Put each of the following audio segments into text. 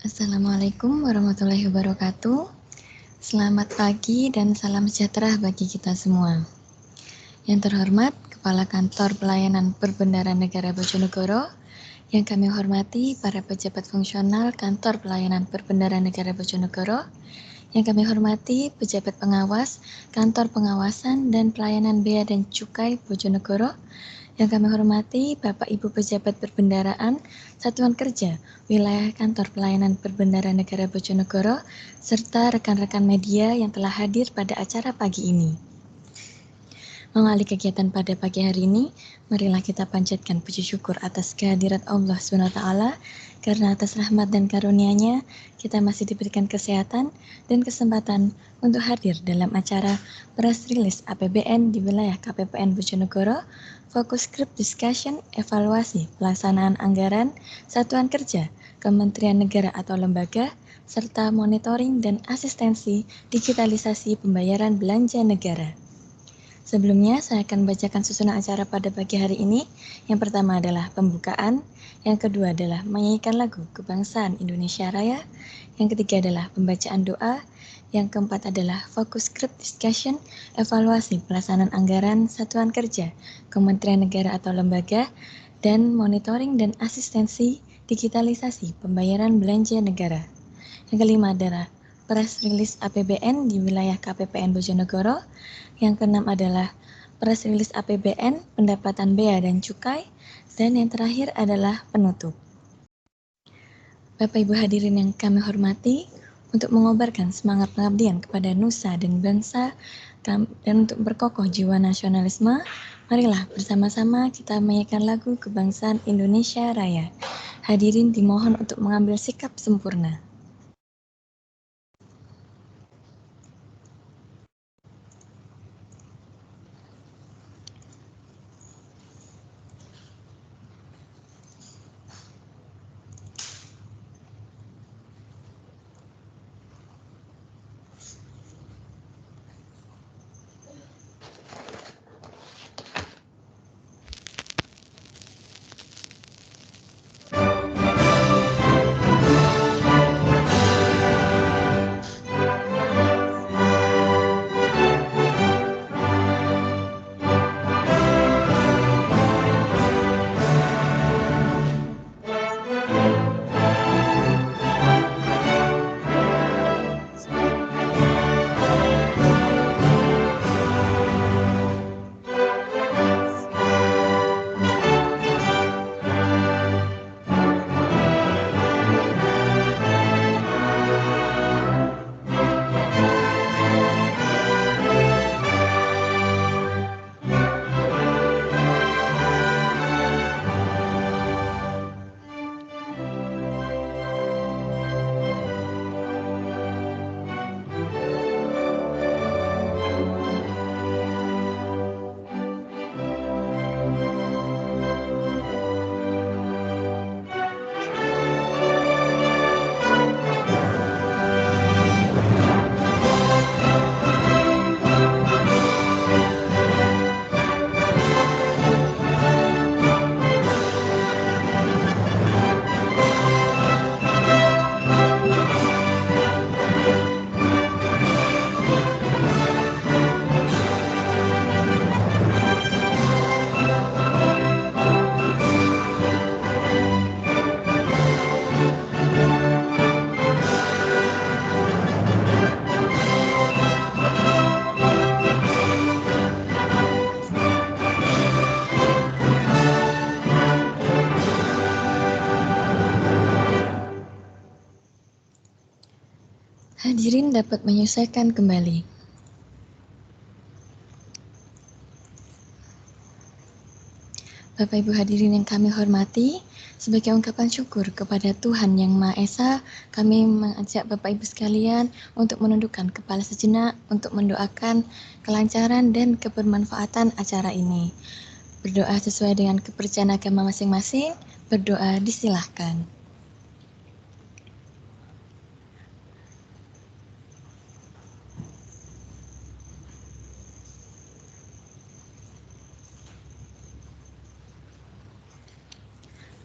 Assalamualaikum warahmatullahi wabarakatuh. Selamat pagi dan salam sejahtera bagi kita semua. Yang terhormat, Kepala Kantor Pelayanan Perbendaharaan Negara Bojonegoro, yang kami hormati para pejabat fungsional Kantor Pelayanan Perbendaharaan Negara Bojonegoro, yang kami hormati pejabat pengawas Kantor Pengawasan dan Pelayanan Bea dan Cukai Bojonegoro, yang kami hormati Bapak Ibu Pejabat Perbendaharaan Satuan Kerja Wilayah Kantor Pelayanan Perbendaharaan Negara Bojonegoro, serta rekan-rekan media yang telah hadir pada acara pagi ini. Mengawali kegiatan pada pagi hari ini, marilah kita panjatkan puji syukur atas kehadirat Allah SWT, karena atas rahmat dan karunia-Nya, kita masih diberikan kesehatan dan kesempatan untuk hadir dalam acara press release APBN di wilayah KPPN Bojonegoro, fokus group discussion, evaluasi pelaksanaan anggaran, satuan kerja, kementerian negara atau lembaga, serta monitoring dan asistensi digitalisasi pembayaran belanja negara. Sebelumnya, saya akan membacakan susunan acara pada pagi hari ini. Yang pertama adalah pembukaan, yang kedua adalah menyanyikan lagu Kebangsaan Indonesia Raya, yang ketiga adalah pembacaan doa, yang keempat adalah fokus group discussion, evaluasi pelaksanaan anggaran satuan kerja, kementerian negara atau lembaga, dan monitoring dan asistensi digitalisasi pembayaran belanja negara. Yang kelima adalah press release APBN di wilayah KPPN Bojonegoro. Yang keenam adalah press release APBN, pendapatan bea dan cukai, dan yang terakhir adalah penutup. Bapak Ibu hadirin yang kami hormati, untuk mengobarkan semangat pengabdian kepada nusa dan bangsa, dan untuk berkokoh jiwa nasionalisme, marilah bersama-sama kita menyanyikan lagu Kebangsaan Indonesia Raya. Hadirin dimohon untuk mengambil sikap sempurna. Hadirin dapat menyesuaikan kembali. Bapak Ibu hadirin yang kami hormati, sebagai ungkapan syukur kepada Tuhan Yang Maha Esa, kami mengajak Bapak Ibu sekalian untuk menundukkan kepala sejenak untuk mendoakan kelancaran dan kebermanfaatan acara ini. Berdoa sesuai dengan kepercayaan agama masing-masing, berdoa disilahkan.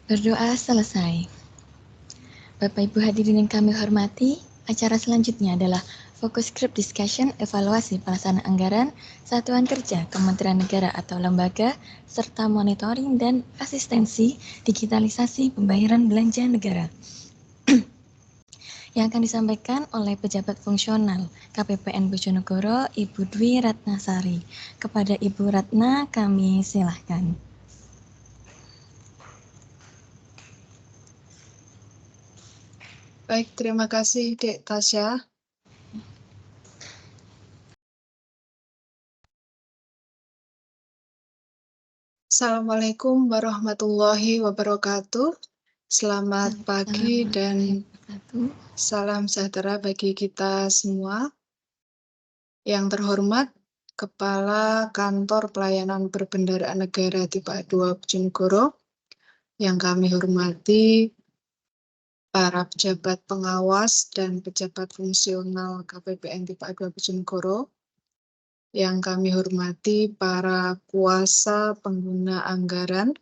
Berdoa selesai. Bapak Ibu hadirin yang kami hormati, acara selanjutnya adalah Focus Group Discussion Evaluasi Pelaksanaan Anggaran Satuan Kerja Kementerian Negara atau Lembaga, serta monitoring dan asistensi digitalisasi pembayaran belanja negara. Yang akan disampaikan oleh pejabat fungsional KPPN Bojonegoro, Ibu Dwi Ratnasari. Kepada Ibu Ratna, kami silahkan. Baik, terima kasih Dek Tasya. Assalamualaikum warahmatullahi wabarakatuh. Selamat pagi dan salam sejahtera bagi kita semua. Yang terhormat, Kepala Kantor Pelayanan Perbendaharaan Negara Tipe 2 Bojonegoro, yang kami hormati para pejabat pengawas dan pejabat fungsional KPPN Tipe 2 Bojonegoro, yang kami hormati para kuasa pengguna anggaran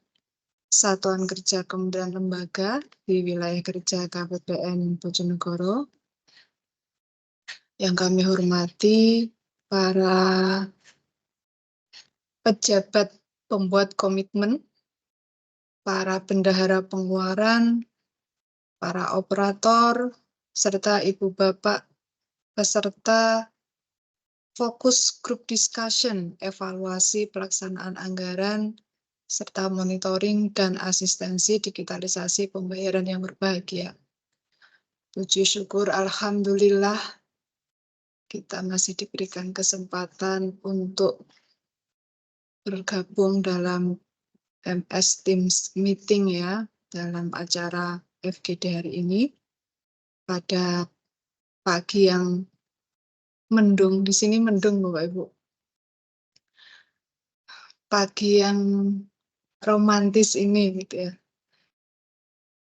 Satuan Kerja Kementerian Lembaga di wilayah kerja KPPN Bojonegoro, yang kami hormati para pejabat pembuat komitmen, para bendahara pengeluaran, para operator, serta ibu bapak peserta fokus group discussion evaluasi pelaksanaan anggaran serta monitoring dan asistensi digitalisasi pembayaran yang berbahagia. Puji syukur alhamdulillah kita masih diberikan kesempatan untuk bergabung dalam MS Teams meeting ya, dalam acara FGD hari ini pada pagi yang mendung. Di sini mendung Bapak Ibu. Pagi yang romantis ini gitu ya.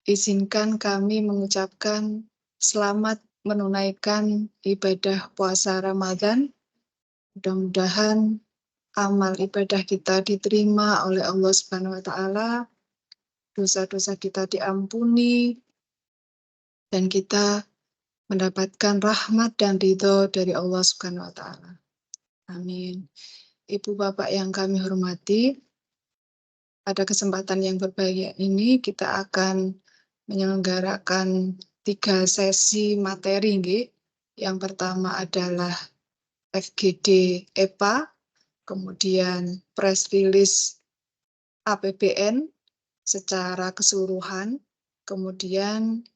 Izinkan kami mengucapkan selamat menunaikan ibadah puasa Ramadan. Mudah-mudahan amal ibadah kita diterima oleh Allah Subhanahu wa taala, dosa-dosa kita diampuni, dan kita mendapatkan rahmat dan ridho dari Allah Subhanahu wa taala. Amin. Ibu Bapak yang kami hormati, pada kesempatan yang berbahagia ini kita akan menyelenggarakan 3 sesi materi. Yang pertama adalah FGD EPA, kemudian press release APBN secara keseluruhan, kemudian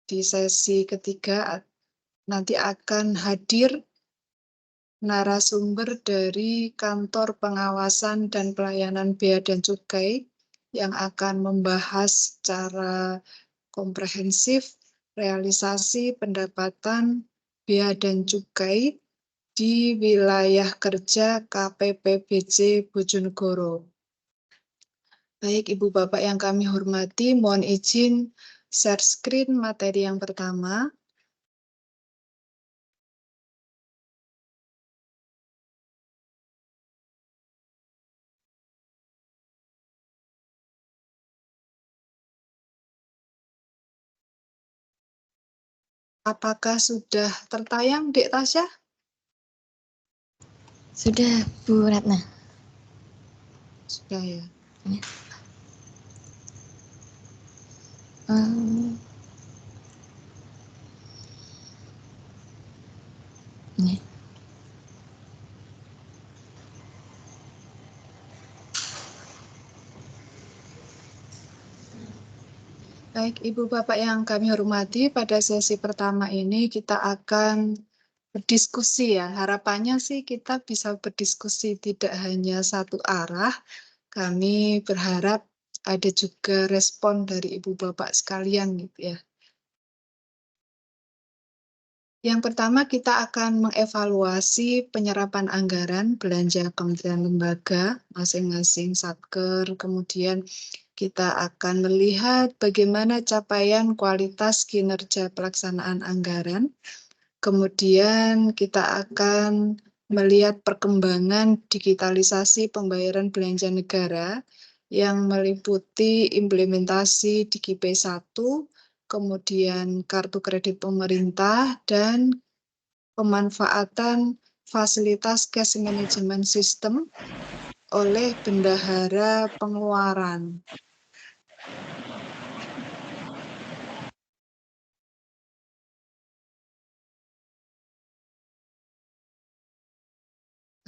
di sesi ketiga nanti akan hadir narasumber dari Kantor Pengawasan dan Pelayanan Bea dan Cukai yang akan membahas secara komprehensif realisasi pendapatan bea dan cukai di wilayah kerja KPPBJ Bojonegoro. Baik Ibu Bapak yang kami hormati, mohon izin share screen materi yang pertama. Apakah sudah tertayang, Dek Tasya? Sudah, Bu Ratna. Sudah ya. Ya. Um, ya. Baik, Ibu Bapak yang kami hormati, pada sesi pertama ini kita akan berdiskusi ya. Harapannya sih kita bisa berdiskusi tidak hanya satu arah. Kami berharap ada juga respon dari Ibu Bapak sekalian gitu ya. Yang pertama kita akan mengevaluasi penyerapan anggaran belanja kementerian lembaga masing-masing Satker, kemudian kita akan melihat bagaimana capaian kualitas kinerja pelaksanaan anggaran. Kemudian kita akan melihat perkembangan digitalisasi pembayaran belanja negara yang meliputi implementasi DigiPay 1, kemudian kartu kredit pemerintah, dan pemanfaatan fasilitas cash management system oleh bendahara pengeluaran.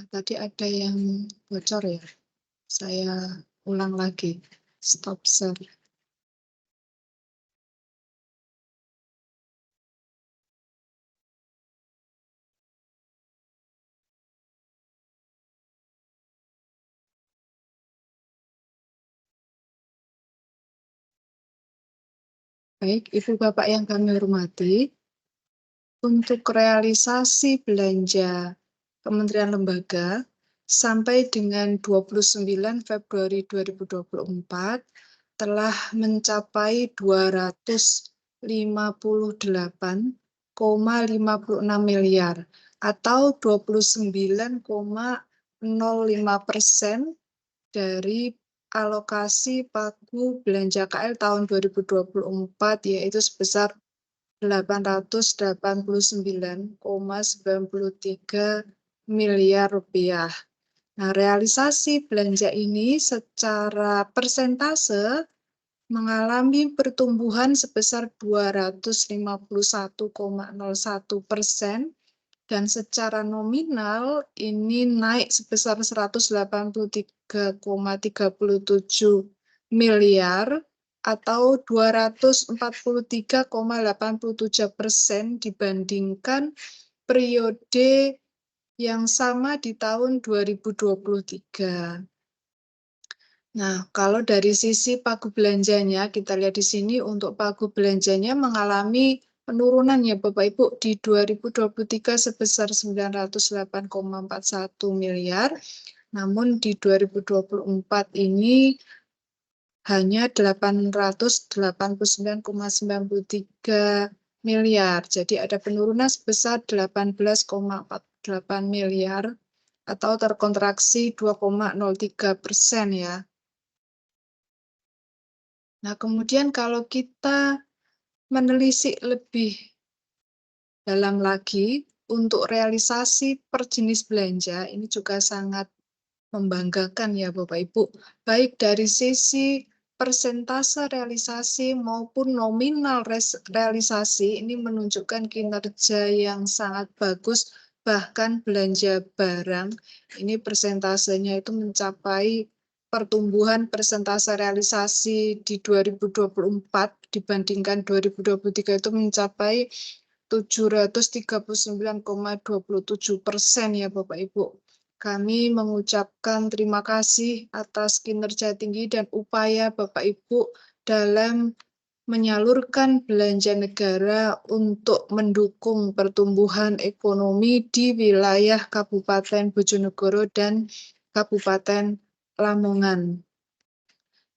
Tadi ada yang bocor ya, saya ulang lagi, stop share. Baik, Ibu Bapak yang kami hormati, untuk realisasi belanja Kementerian Lembaga sampai dengan 29 Februari 2024 telah mencapai 258,56 miliar atau 29,05% dari alokasi pagu belanja KL tahun 2024, yaitu sebesar 889,93 miliar rupiah. Nah, realisasi belanja ini secara persentase mengalami pertumbuhan sebesar 251,01%, dan secara nominal ini naik sebesar 183,37 miliar atau 243,87% dibandingkan periode yang sama di tahun 2023. Nah, kalau dari sisi pagu belanjanya, kita lihat di sini untuk pagu belanjanya mengalami penurunan ya Bapak Ibu di 2023 sebesar 908,41 miliar, namun di 2024 ini hanya 889,93 miliar. Jadi ada penurunan sebesar 18,48 miliar atau terkontraksi 2,03% ya. Nah, kemudian kalau kita menelisik lebih dalam lagi untuk realisasi per jenis belanja, ini juga sangat membanggakan ya Bapak Ibu, baik dari sisi persentase realisasi maupun nominal realisasi, ini menunjukkan kinerja yang sangat bagus. Bahkan belanja barang ini persentasenya itu mencapai pertumbuhan persentase realisasi di 2024 dibandingkan 2023 itu mencapai 739,27% ya Bapak Ibu. Kami mengucapkan terima kasih atas kinerja tinggi dan upaya Bapak Ibu dalam menyalurkan belanja negara untuk mendukung pertumbuhan ekonomi di wilayah Kabupaten Bojonegoro dan Kabupaten Lamongan.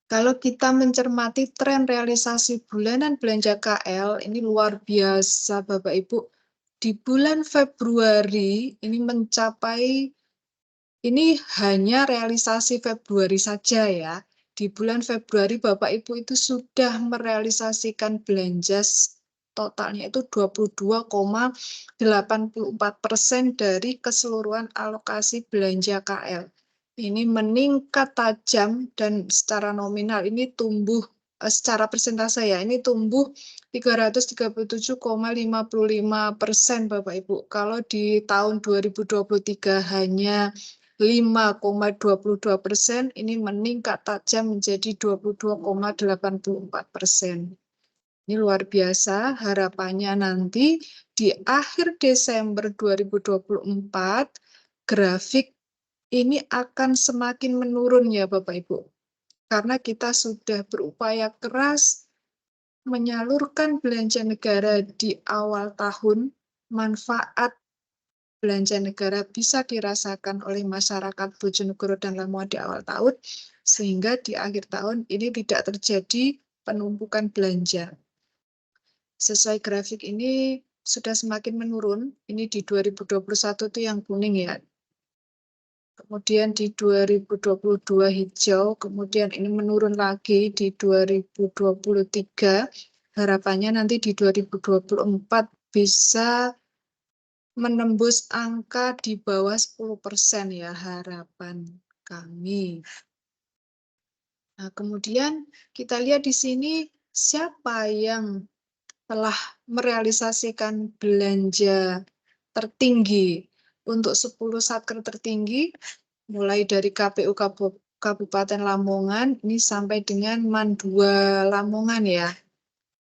Kalau kita mencermati tren realisasi bulanan belanja KL, ini luar biasa Bapak Ibu. Di bulan Februari ini mencapai, ini hanya realisasi Februari saja ya. Di bulan Februari Bapak Ibu itu sudah merealisasikan belanja totalnya itu 22,84% dari keseluruhan alokasi belanja KL. Ini meningkat tajam dan secara nominal ini tumbuh, secara persentase ya, ini tumbuh 337,55% Bapak Ibu. Kalau di tahun 2023 hanya 5,22%, ini meningkat tajam menjadi 22,84%. Ini luar biasa, harapannya nanti di akhir Desember 2024, grafik ini akan semakin menurun ya Bapak Ibu. Karena kita sudah berupaya keras menyalurkan belanja negara di awal tahun, manfaat belanja negara bisa dirasakan oleh masyarakat Bojonegoro dan Lamongan di awal tahun, sehingga di akhir tahun ini tidak terjadi penumpukan belanja. Sesuai grafik ini sudah semakin menurun, ini di 2021 itu yang kuning ya. Kemudian di 2022 hijau, kemudian ini menurun lagi di 2023, harapannya nanti di 2024 bisa menembus angka di bawah 10% ya harapan kami. Nah, kemudian kita lihat di sini siapa yang telah merealisasikan belanja tertinggi untuk 10 satker tertinggi, mulai dari KPU Kabupaten Lamongan ini sampai dengan MAN 2 Lamongan ya.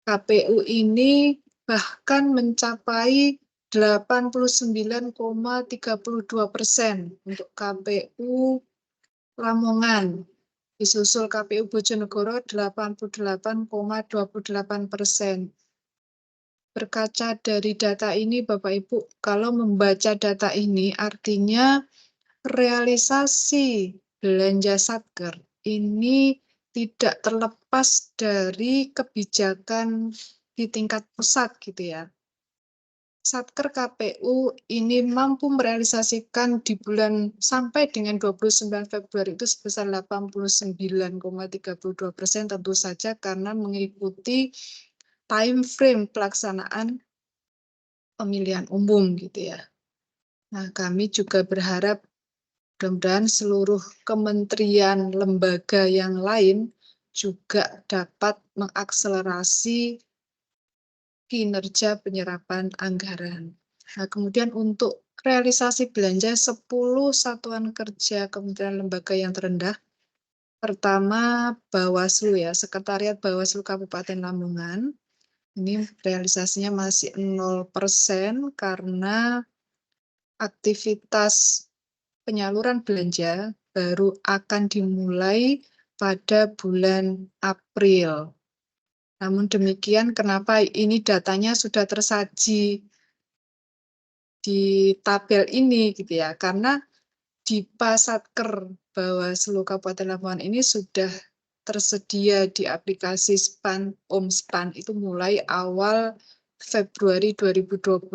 KPU ini bahkan mencapai 89,32% untuk KPU Lamongan. Disusul KPU Bojonegoro 88,28%. Berkaca dari data ini, Bapak Ibu, kalau membaca data ini artinya realisasi belanja Satker ini tidak terlepas dari kebijakan di tingkat pusat gitu ya. Satker KPU ini mampu merealisasikan di bulan sampai dengan 29 Februari itu sebesar 89,32%, tentu saja karena mengikuti time frame pelaksanaan pemilihan umum gitu ya. Nah, kami juga berharap mudah-mudahan seluruh kementerian lembaga yang lain juga dapat mengakselerasi kinerja penyerapan anggaran. Nah, kemudian untuk realisasi belanja 10 satuan kerja kementerian lembaga yang terendah, pertama Bawaslu ya, Sekretariat Bawaslu Kabupaten Lamongan. Ini realisasinya masih 0% karena aktivitas penyaluran belanja baru akan dimulai pada bulan April. Namun demikian, kenapa ini datanya sudah tersaji di tabel ini gitu ya? Karena di Pasatker Bawaslu Kabupaten Lamongan ini sudah tersedia di aplikasi SPAN, SPAN itu mulai awal Februari 2024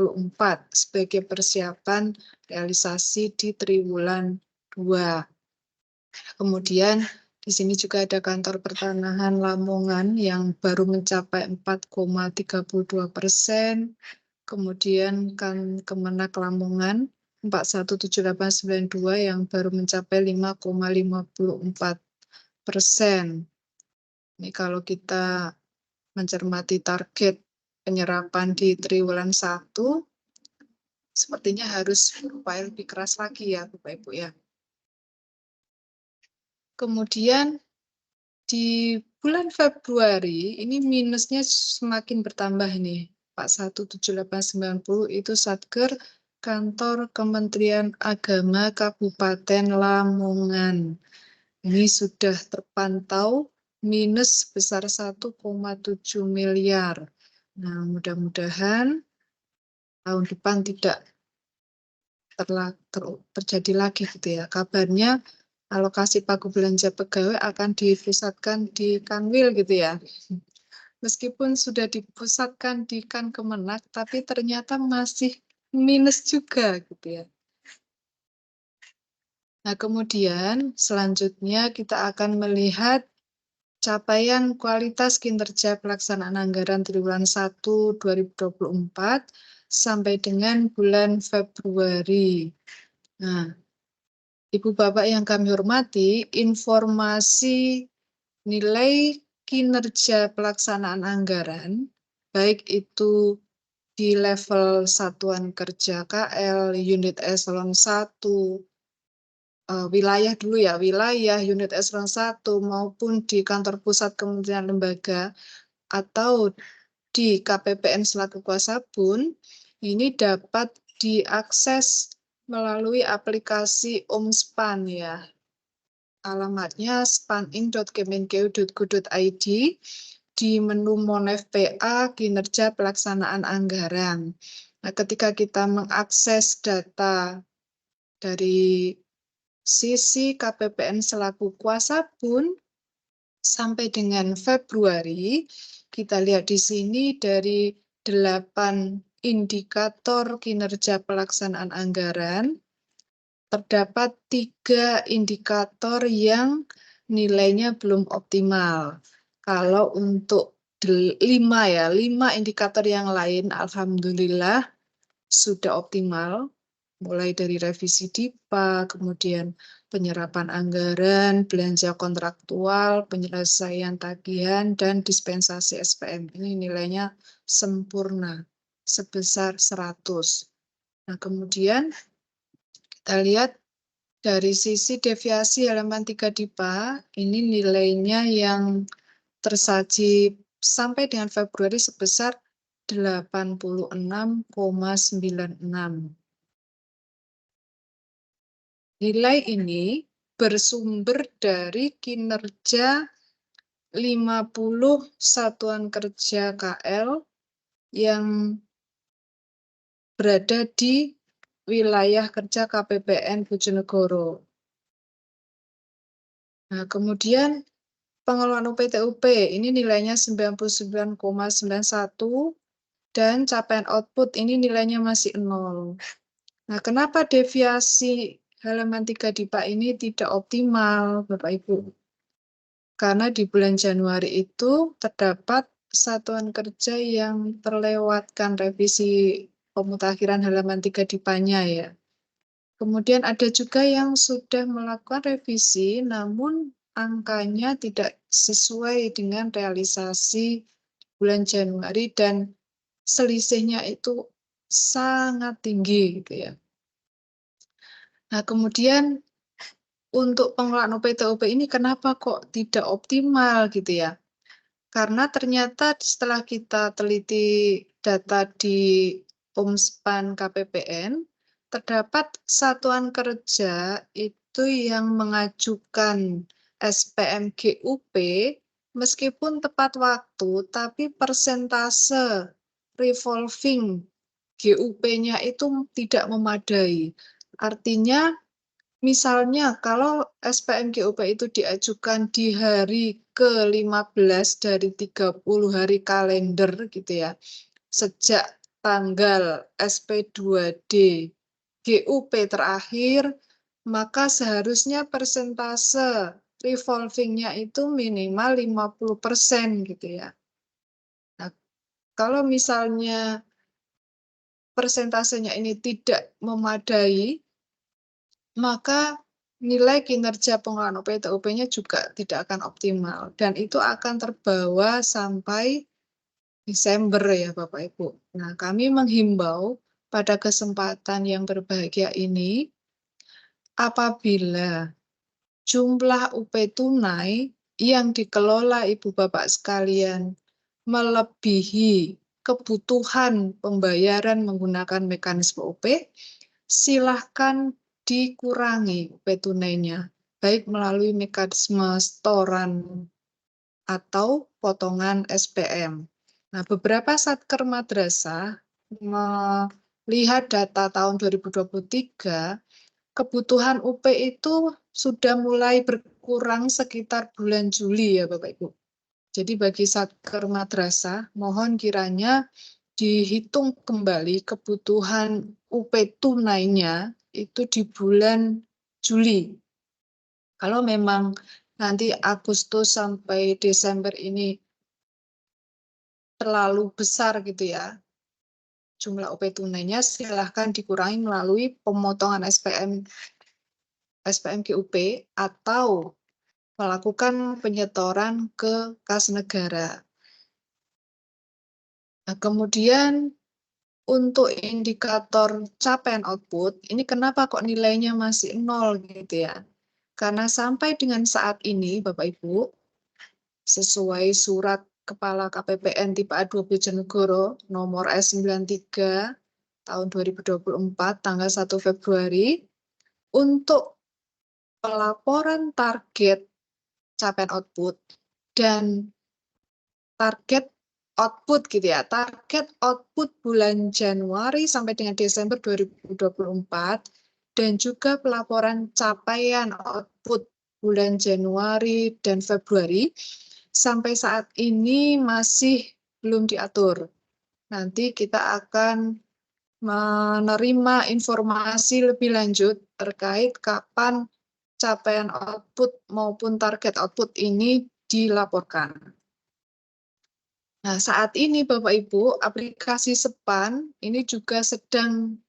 sebagai persiapan realisasi di triwulan 2. Kemudian di sini juga ada kantor pertanahan Lamongan yang baru mencapai 4,32%. Kemudian kan Kemenak Lamongan 417892 yang baru mencapai 5,54%. Ini kalau kita mencermati target penyerapan di triwulan 1, sepertinya harus berupaya lebih keras lagi ya Bapak Ibu ya. Kemudian di bulan Februari ini minusnya semakin bertambah nih, Pak 17890 itu Satker Kantor Kementerian Agama Kabupaten Lamongan. Ini sudah terpantau minus sebesar 1,7 miliar. Nah, mudah-mudahan tahun depan tidak terjadi lagi gitu ya. Kabarnya alokasi pagu belanja pegawai akan dipusatkan di Kanwil gitu ya. Meskipun sudah dipusatkan di Kemenak, tapi ternyata masih minus juga gitu ya. Nah, kemudian selanjutnya kita akan melihat capaian kualitas kinerja pelaksanaan anggaran triwulan 1 2024 sampai dengan bulan Februari. Nah, Ibu Bapak yang kami hormati, informasi nilai kinerja pelaksanaan anggaran, baik itu di level satuan kerja KL, unit eselon 1, wilayah dulu ya, wilayah, unit eselon 1, maupun di kantor pusat kementerian lembaga, atau di KPPN selaku kuasa pun, ini dapat diakses melalui aplikasi OMSPAN ya. Alamatnya spanin.kemenkeu.go.id di menu Monef PA kinerja pelaksanaan anggaran. Nah, ketika kita mengakses data dari sisi KPPN selaku kuasa pun sampai dengan Februari, kita lihat di sini dari 8 indikator kinerja pelaksanaan anggaran, terdapat 3 indikator yang nilainya belum optimal. Kalau untuk 5 indikator yang lain alhamdulillah sudah optimal, mulai dari revisi DIPA, kemudian penyerapan anggaran, belanja kontraktual, penyelesaian tagihan, dan dispensasi SPM. Ini nilainya sempurna, sebesar 100. Nah, kemudian kita lihat dari sisi deviasi halaman 3 DIPA, ini nilainya yang tersaji sampai dengan Februari sebesar 86,96. Nilai ini bersumber dari kinerja 50 satuan kerja KL yang berada di wilayah kerja KPPN Bojonegoro. Nah, kemudian pengelolaan UPT-UP ini nilainya 99,91 dan capaian output ini nilainya masih 0. Nah, kenapa deviasi halaman 3 DIPA ini tidak optimal, Bapak Ibu? Karena di bulan Januari itu terdapat satuan kerja yang terlewatkan revisi pemutakhiran halaman 3 DIPA-nya ya. Kemudian ada juga yang sudah melakukan revisi namun angkanya tidak sesuai dengan realisasi bulan Januari dan selisihnya itu sangat tinggi gitu ya. Nah, kemudian untuk pengelolaan UPT-UP ini kenapa kok tidak optimal gitu ya? Karena ternyata setelah kita teliti data di Umspan KPPN, terdapat satuan kerja itu yang mengajukan SPM GUP meskipun tepat waktu, tapi persentase revolving GUP-nya itu tidak memadai. Artinya, misalnya kalau SPM GUP itu diajukan di hari ke-15 dari 30 hari kalender gitu ya, sejak tanggal SP2D GUP terakhir, maka seharusnya persentase revolvingnya itu minimal 50% gitu ya. Nah, kalau misalnya persentasenya ini tidak memadai, maka nilai kinerja pengelolaan UPT-UP-nya juga tidak akan optimal. Dan itu akan terbawa sampai Desember ya Bapak Ibu. Nah, kami menghimbau pada kesempatan yang berbahagia ini, apabila jumlah UP tunai yang dikelola Ibu Bapak sekalian melebihi kebutuhan pembayaran menggunakan mekanisme UP, silahkan dikurangi UP tunainya, baik melalui mekanisme setoran atau potongan SPM. Nah, beberapa satker madrasah melihat data tahun 2023, kebutuhan UP itu sudah mulai berkurang sekitar bulan Juli ya Bapak Ibu. Jadi bagi satker madrasah, mohon kiranya dihitung kembali kebutuhan UP tunainya itu di bulan Juli. Kalau memang nanti Agustus sampai Desember ini terlalu besar gitu ya, jumlah UP tunainya silahkan dikurangi melalui pemotongan SPM GUP atau melakukan penyetoran ke kas negara. Nah, kemudian untuk indikator capaian output, ini kenapa kok nilainya masih 0 gitu ya? Karena sampai dengan saat ini, Bapak Ibu, sesuai surat Kepala KPPN tipe A2 Bojonegoro nomor S93 tahun 2024 tanggal 1 Februari, untuk pelaporan target capaian output dan target output gitu ya. Target output bulan Januari sampai dengan Desember 2024 dan juga pelaporan capaian output bulan Januari dan Februari sampai saat ini masih belum diatur. Nanti kita akan menerima informasi lebih lanjut terkait kapan capaian output maupun target output ini dilaporkan. Nah, saat ini Bapak Ibu, aplikasi SEPAN ini juga sedang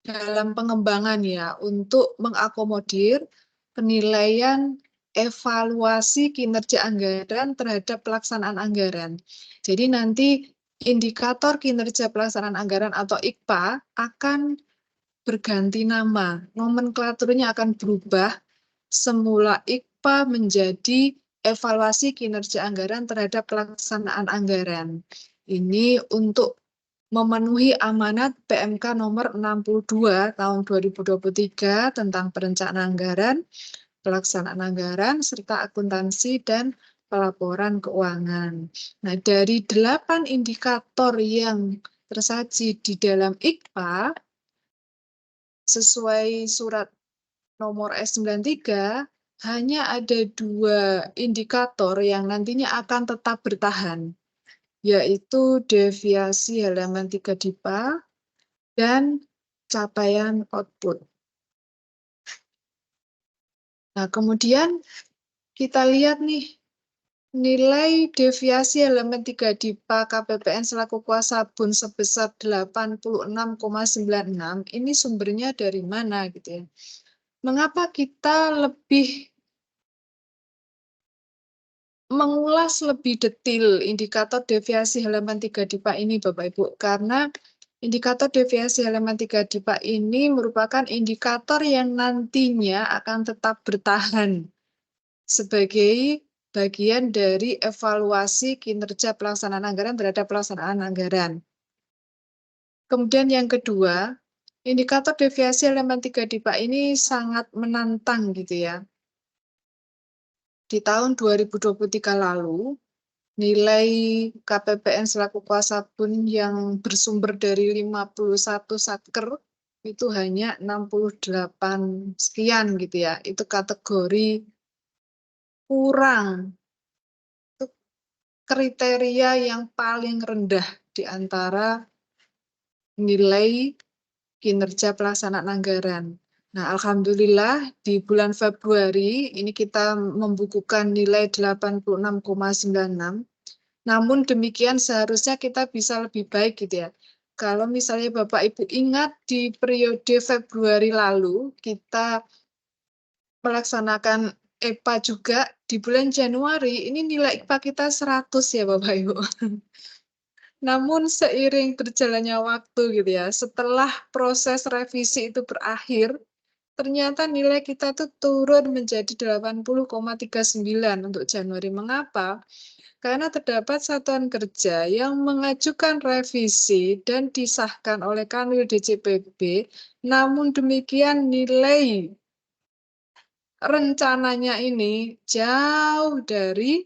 dalam pengembangan ya untuk mengakomodir penilaian evaluasi kinerja anggaran terhadap pelaksanaan anggaran. Jadi nanti indikator kinerja pelaksanaan anggaran atau IKPA akan berganti nama. Nomenklaturnya akan berubah. Semula IKPA menjadi evaluasi kinerja anggaran terhadap pelaksanaan anggaran. Ini untuk memenuhi amanat PMK nomor 62 tahun 2023 tentang perencanaan anggaran, pelaksanaan anggaran, serta akuntansi dan pelaporan keuangan. Nah, dari 8 indikator yang tersaji di dalam IKPA, sesuai surat nomor S93, hanya ada 2 indikator yang nantinya akan tetap bertahan, yaitu deviasi halaman 3 DIPA dan capaian output. Nah, kemudian kita lihat nih, nilai deviasi halaman 3 DIPA KPPN selaku kuasa bun sebesar 86,96, ini sumbernya dari mana gitu ya. Mengapa kita lebih mengulas lebih detail indikator deviasi halaman 3 DIPA ini Bapak Ibu? Karena indikator deviasi halaman 3 DIPA ini merupakan indikator yang nantinya akan tetap bertahan sebagai bagian dari evaluasi kinerja pelaksanaan anggaran terhadap pelaksanaan anggaran. Kemudian yang kedua, indikator deviasi halaman 3 DIPA ini sangat menantang gitu ya. Di tahun 2023 lalu, nilai KPPN selaku kuasa bun yang bersumber dari 51 satker itu hanya 68 sekian gitu ya. Itu kategori kurang. Itu kriteria yang paling rendah di antara nilai kinerja pelaksanaan anggaran. Nah, alhamdulillah di bulan Februari ini kita membukukan nilai 86,96. Namun demikian seharusnya kita bisa lebih baik gitu ya. Kalau misalnya Bapak Ibu ingat di periode Februari lalu kita melaksanakan EPA juga di bulan Januari, ini nilai IPA kita 100 ya Bapak Ibu. Namun seiring berjalannya waktu gitu ya, setelah proses revisi itu berakhir, ternyata nilai kita tuh turun menjadi 80,39 untuk Januari. Mengapa? Karena terdapat satuan kerja yang mengajukan revisi dan disahkan oleh Kanwil DJPB, namun demikian nilai rencananya ini jauh dari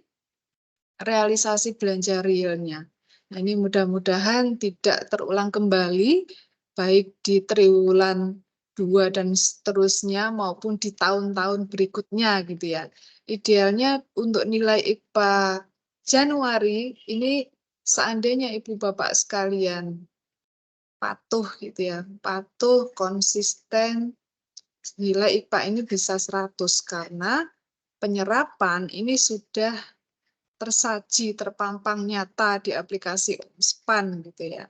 realisasi belanja realnya. Nah, ini mudah-mudahan tidak terulang kembali, baik di triwulan 2 dan seterusnya maupun di tahun-tahun berikutnya gitu ya. Idealnya untuk nilai IPA Januari ini seandainya Ibu Bapak sekalian patuh gitu ya, patuh, konsisten, nilai IPA ini bisa 100 karena penyerapan ini sudah tersaji, terpampang nyata di aplikasi SPAN gitu ya.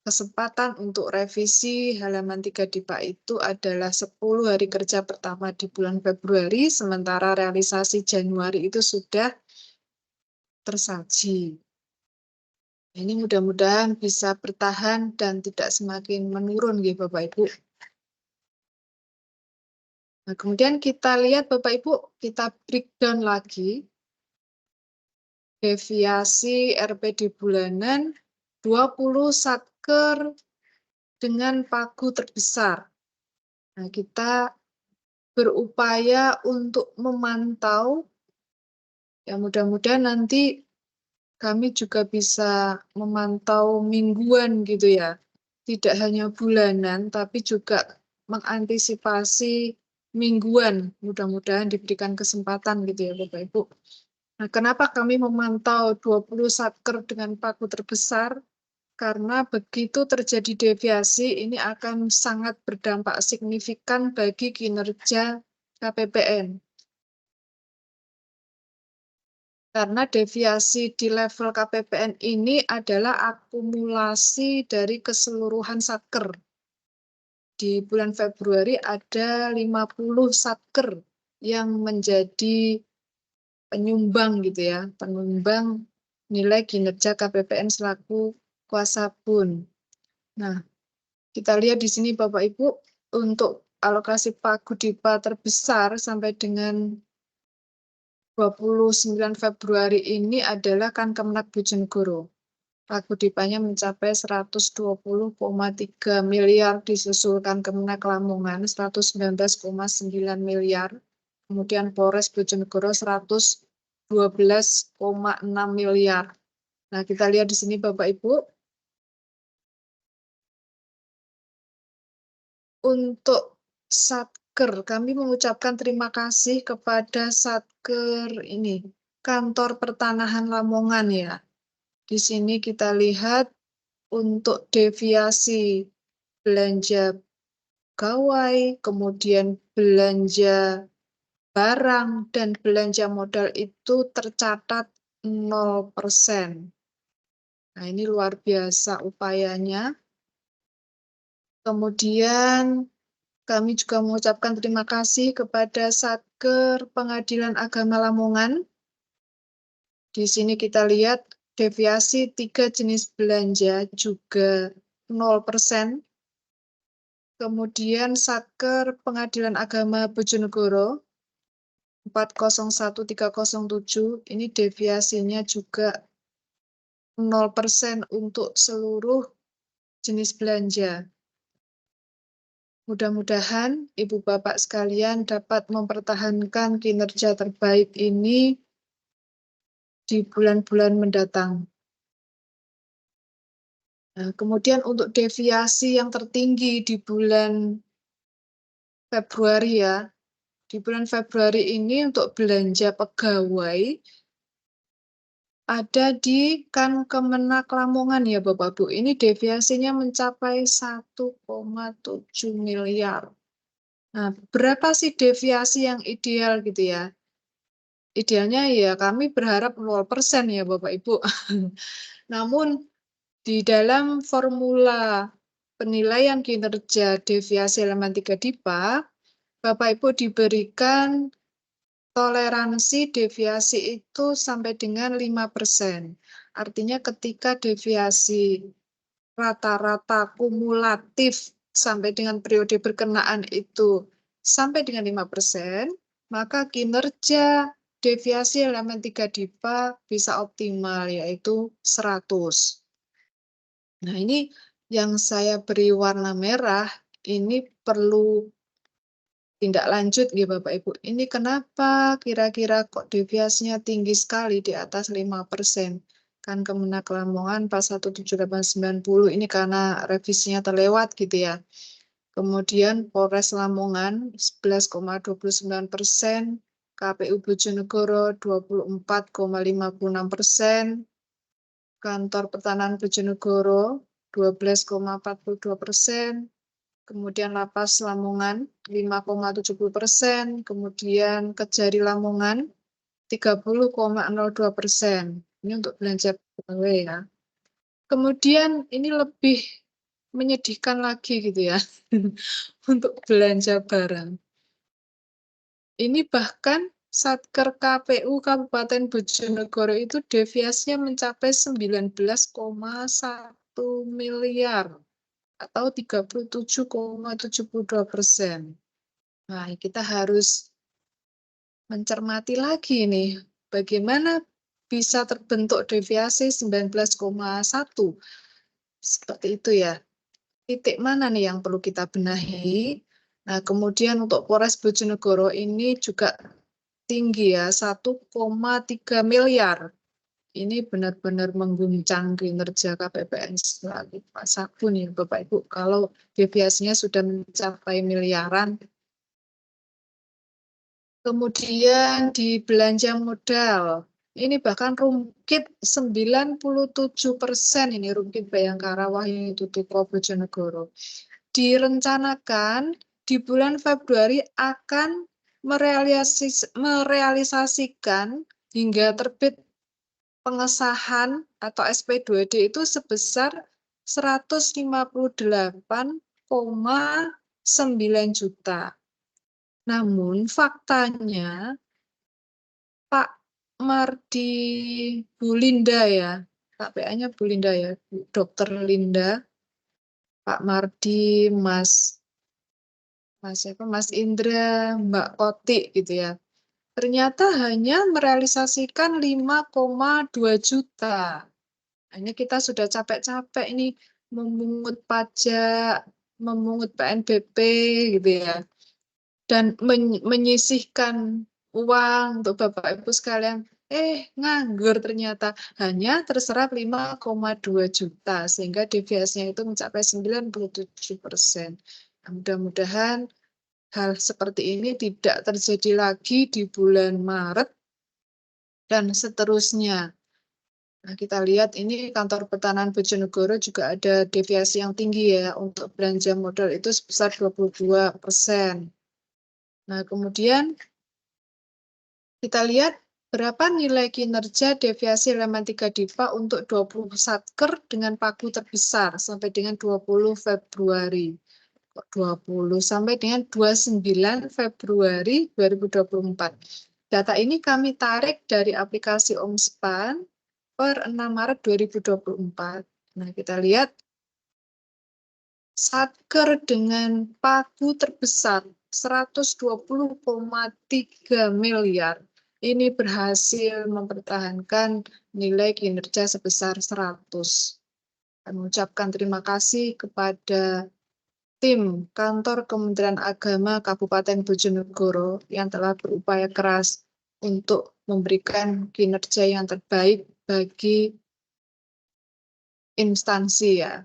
Kesempatan untuk revisi halaman 3 DIPA itu adalah 10 hari kerja pertama di bulan Februari, sementara realisasi Januari itu sudah tersaji. Ini mudah-mudahan bisa bertahan dan tidak semakin menurun ya Bapak Ibu. Nah, kemudian kita lihat Bapak Ibu, kita breakdown lagi deviasi RPD bulanan 20 satker dengan pagu terbesar. Nah, kita berupaya untuk memantau, ya mudah-mudahan nanti kami juga bisa memantau mingguan gitu ya. Tidak hanya bulanan, tapi juga mengantisipasi mingguan. Mudah-mudahan diberikan kesempatan gitu ya Bapak Ibu. Nah, kenapa kami memantau 20 satker dengan pagu terbesar? Karena begitu terjadi deviasi, ini akan sangat berdampak signifikan bagi kinerja KPPN. Karena deviasi di level KPPN ini adalah akumulasi dari keseluruhan satker. Di bulan Februari ada 50 satker yang menjadi penyumbang gitu ya, penyumbang nilai kinerja KPPN selaku kuasa bun. Nah, kita lihat di sini Bapak Ibu, untuk alokasi Pagudipa terbesar sampai dengan 29 Februari ini adalah kan Kemenak Bojonegoro. Pagudipanya mencapai 120,3 miliar, disusulkan Kemenak Lamongan 119,9 miliar, kemudian Polres Bojonegoro 112,6 miliar. Nah, kita lihat di sini Bapak Ibu. Untuk Satker, kami mengucapkan terima kasih kepada Satker ini, Kantor Pertanahan Lamongan ya. Di sini kita lihat untuk deviasi belanja gawai, kemudian belanja barang, dan belanja modal itu tercatat 0%. Nah, ini luar biasa upayanya. Kemudian kami juga mengucapkan terima kasih kepada Satker Pengadilan Agama Lamongan. Di sini kita lihat deviasi 3 jenis belanja juga 0%. Kemudian Satker Pengadilan Agama Bojonegoro 401307, ini deviasinya juga 0% untuk seluruh jenis belanja. Mudah-mudahan Ibu Bapak sekalian dapat mempertahankan kinerja terbaik ini di bulan-bulan mendatang. Nah, kemudian untuk deviasi yang tertinggi di bulan Februari ya, di bulan Februari ini untuk belanja pegawai ada di kan Kemenak Lamongan ya Bapak Bu. Ini deviasinya mencapai 1,7 miliar. Nah, berapa sih deviasi yang ideal gitu ya? Idealnya ya kami berharap 0% ya Bapak Ibu. Namun di dalam formula penilaian kinerja deviasi elemen 3 DIPA, Bapak Ibu diberikan toleransi deviasi itu sampai dengan 5%. Artinya ketika deviasi rata-rata kumulatif sampai dengan periode berkenaan itu sampai dengan 5%, maka kinerja deviasi elemen 3 DIPA bisa optimal, yaitu 100. Nah, ini yang saya beri warna merah, ini perlu tindak lanjut ya Bapak Ibu. Ini kenapa kira-kira kok deviasinya tinggi sekali di atas 5%? Kan Kemenak Lamongan 417890 ini karena revisinya terlewat gitu ya. Kemudian Polres Lamongan 11,29%, KPU Bojonegoro 24,56%, Kantor Pertanahan Bojonegoro 12,42%, kemudian Lapas Lamongan 5,70%, kemudian Kejari Lamongan 30,02%. Ini untuk belanja pegawai ya. Kemudian ini lebih menyedihkan lagi gitu ya untuk belanja barang. Ini bahkan Satker KPU Kabupaten Bojonegoro itu deviasinya mencapai 19,1 miliar. Atau 37,72%. Nah, kita harus mencermati lagi nih, bagaimana bisa terbentuk deviasi 19,1. Seperti itu ya. Titik mana nih yang perlu kita benahi? Nah, kemudian untuk Polres Bojonegoro ini juga tinggi ya, 1,3 miliar. Ini benar-benar mengguncang kinerja KPPN selaku Pak Sabun ya Bapak Ibu. Kalau deviasinya sudah mencapai miliaran. Kemudian di belanja modal, ini bahkan rungkit 97%, ini rungkit Bayangkara Wahyu Tutuko Bojonegoro. Direncanakan di bulan Februari akan merealisasikan hingga terbit pengesahan atau SP2D itu sebesar 158,9 juta. Namun faktanya Pak Mardi Bu Linda ya, KPA-nya Bu Linda ya, Dokter Linda, Pak Mardi, Mas Indra, Mbak Koti gitu ya. Ternyata hanya merealisasikan 5,2 juta. Hanya kita sudah capek-capek ini memungut pajak, memungut PNBP gitu ya. Dan menyisihkan uang untuk Bapak Ibu sekalian. Nganggur ternyata hanya terserap 5,2 juta sehingga deviasinya itu mencapai 97%. Mudah-mudahan hal seperti ini tidak terjadi lagi di bulan Maret dan seterusnya. Nah, kita lihat ini kantor pertanahan Bojonegoro juga ada deviasi yang tinggi ya untuk belanja modal itu sebesar 22%. Nah, kemudian kita lihat berapa nilai kinerja deviasi elemen 3 DIPA untuk 20 satker dengan pagu terbesar sampai dengan 20 Februari. 20 sampai dengan 29 Februari 2024. Data ini kami tarik dari aplikasi Omspan per 6 Maret 2024. Nah, kita lihat satker dengan pagu terbesar 120,3 miliar ini berhasil mempertahankan nilai kinerja sebesar 100. Kami mengucapkan terima kasih kepada tim Kantor Kementerian Agama Kabupaten Bojonegoro yang telah berupaya keras untuk memberikan kinerja yang terbaik bagi instansi ya.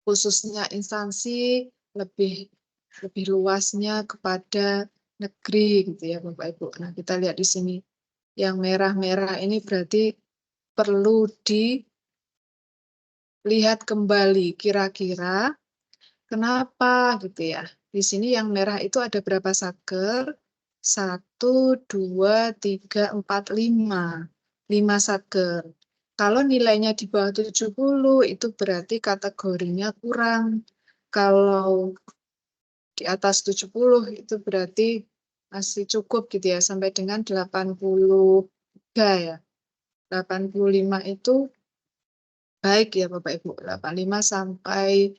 Khususnya instansi lebih luasnya kepada negeri gitu ya Bapak Ibu. Nah, kita lihat di sini yang merah-merah ini berarti perlu dilihat kembali kira-kira kenapa gitu ya. Di sini yang merah itu ada berapa satker? 1, 2, 3, 4, 5. 5 satker. Kalau nilainya di bawah 70 itu berarti kategorinya kurang. Kalau di atas 70 itu berarti masih cukup gitu ya sampai dengan 83 ya. 85 itu baik ya Bapak Ibu. 85 sampai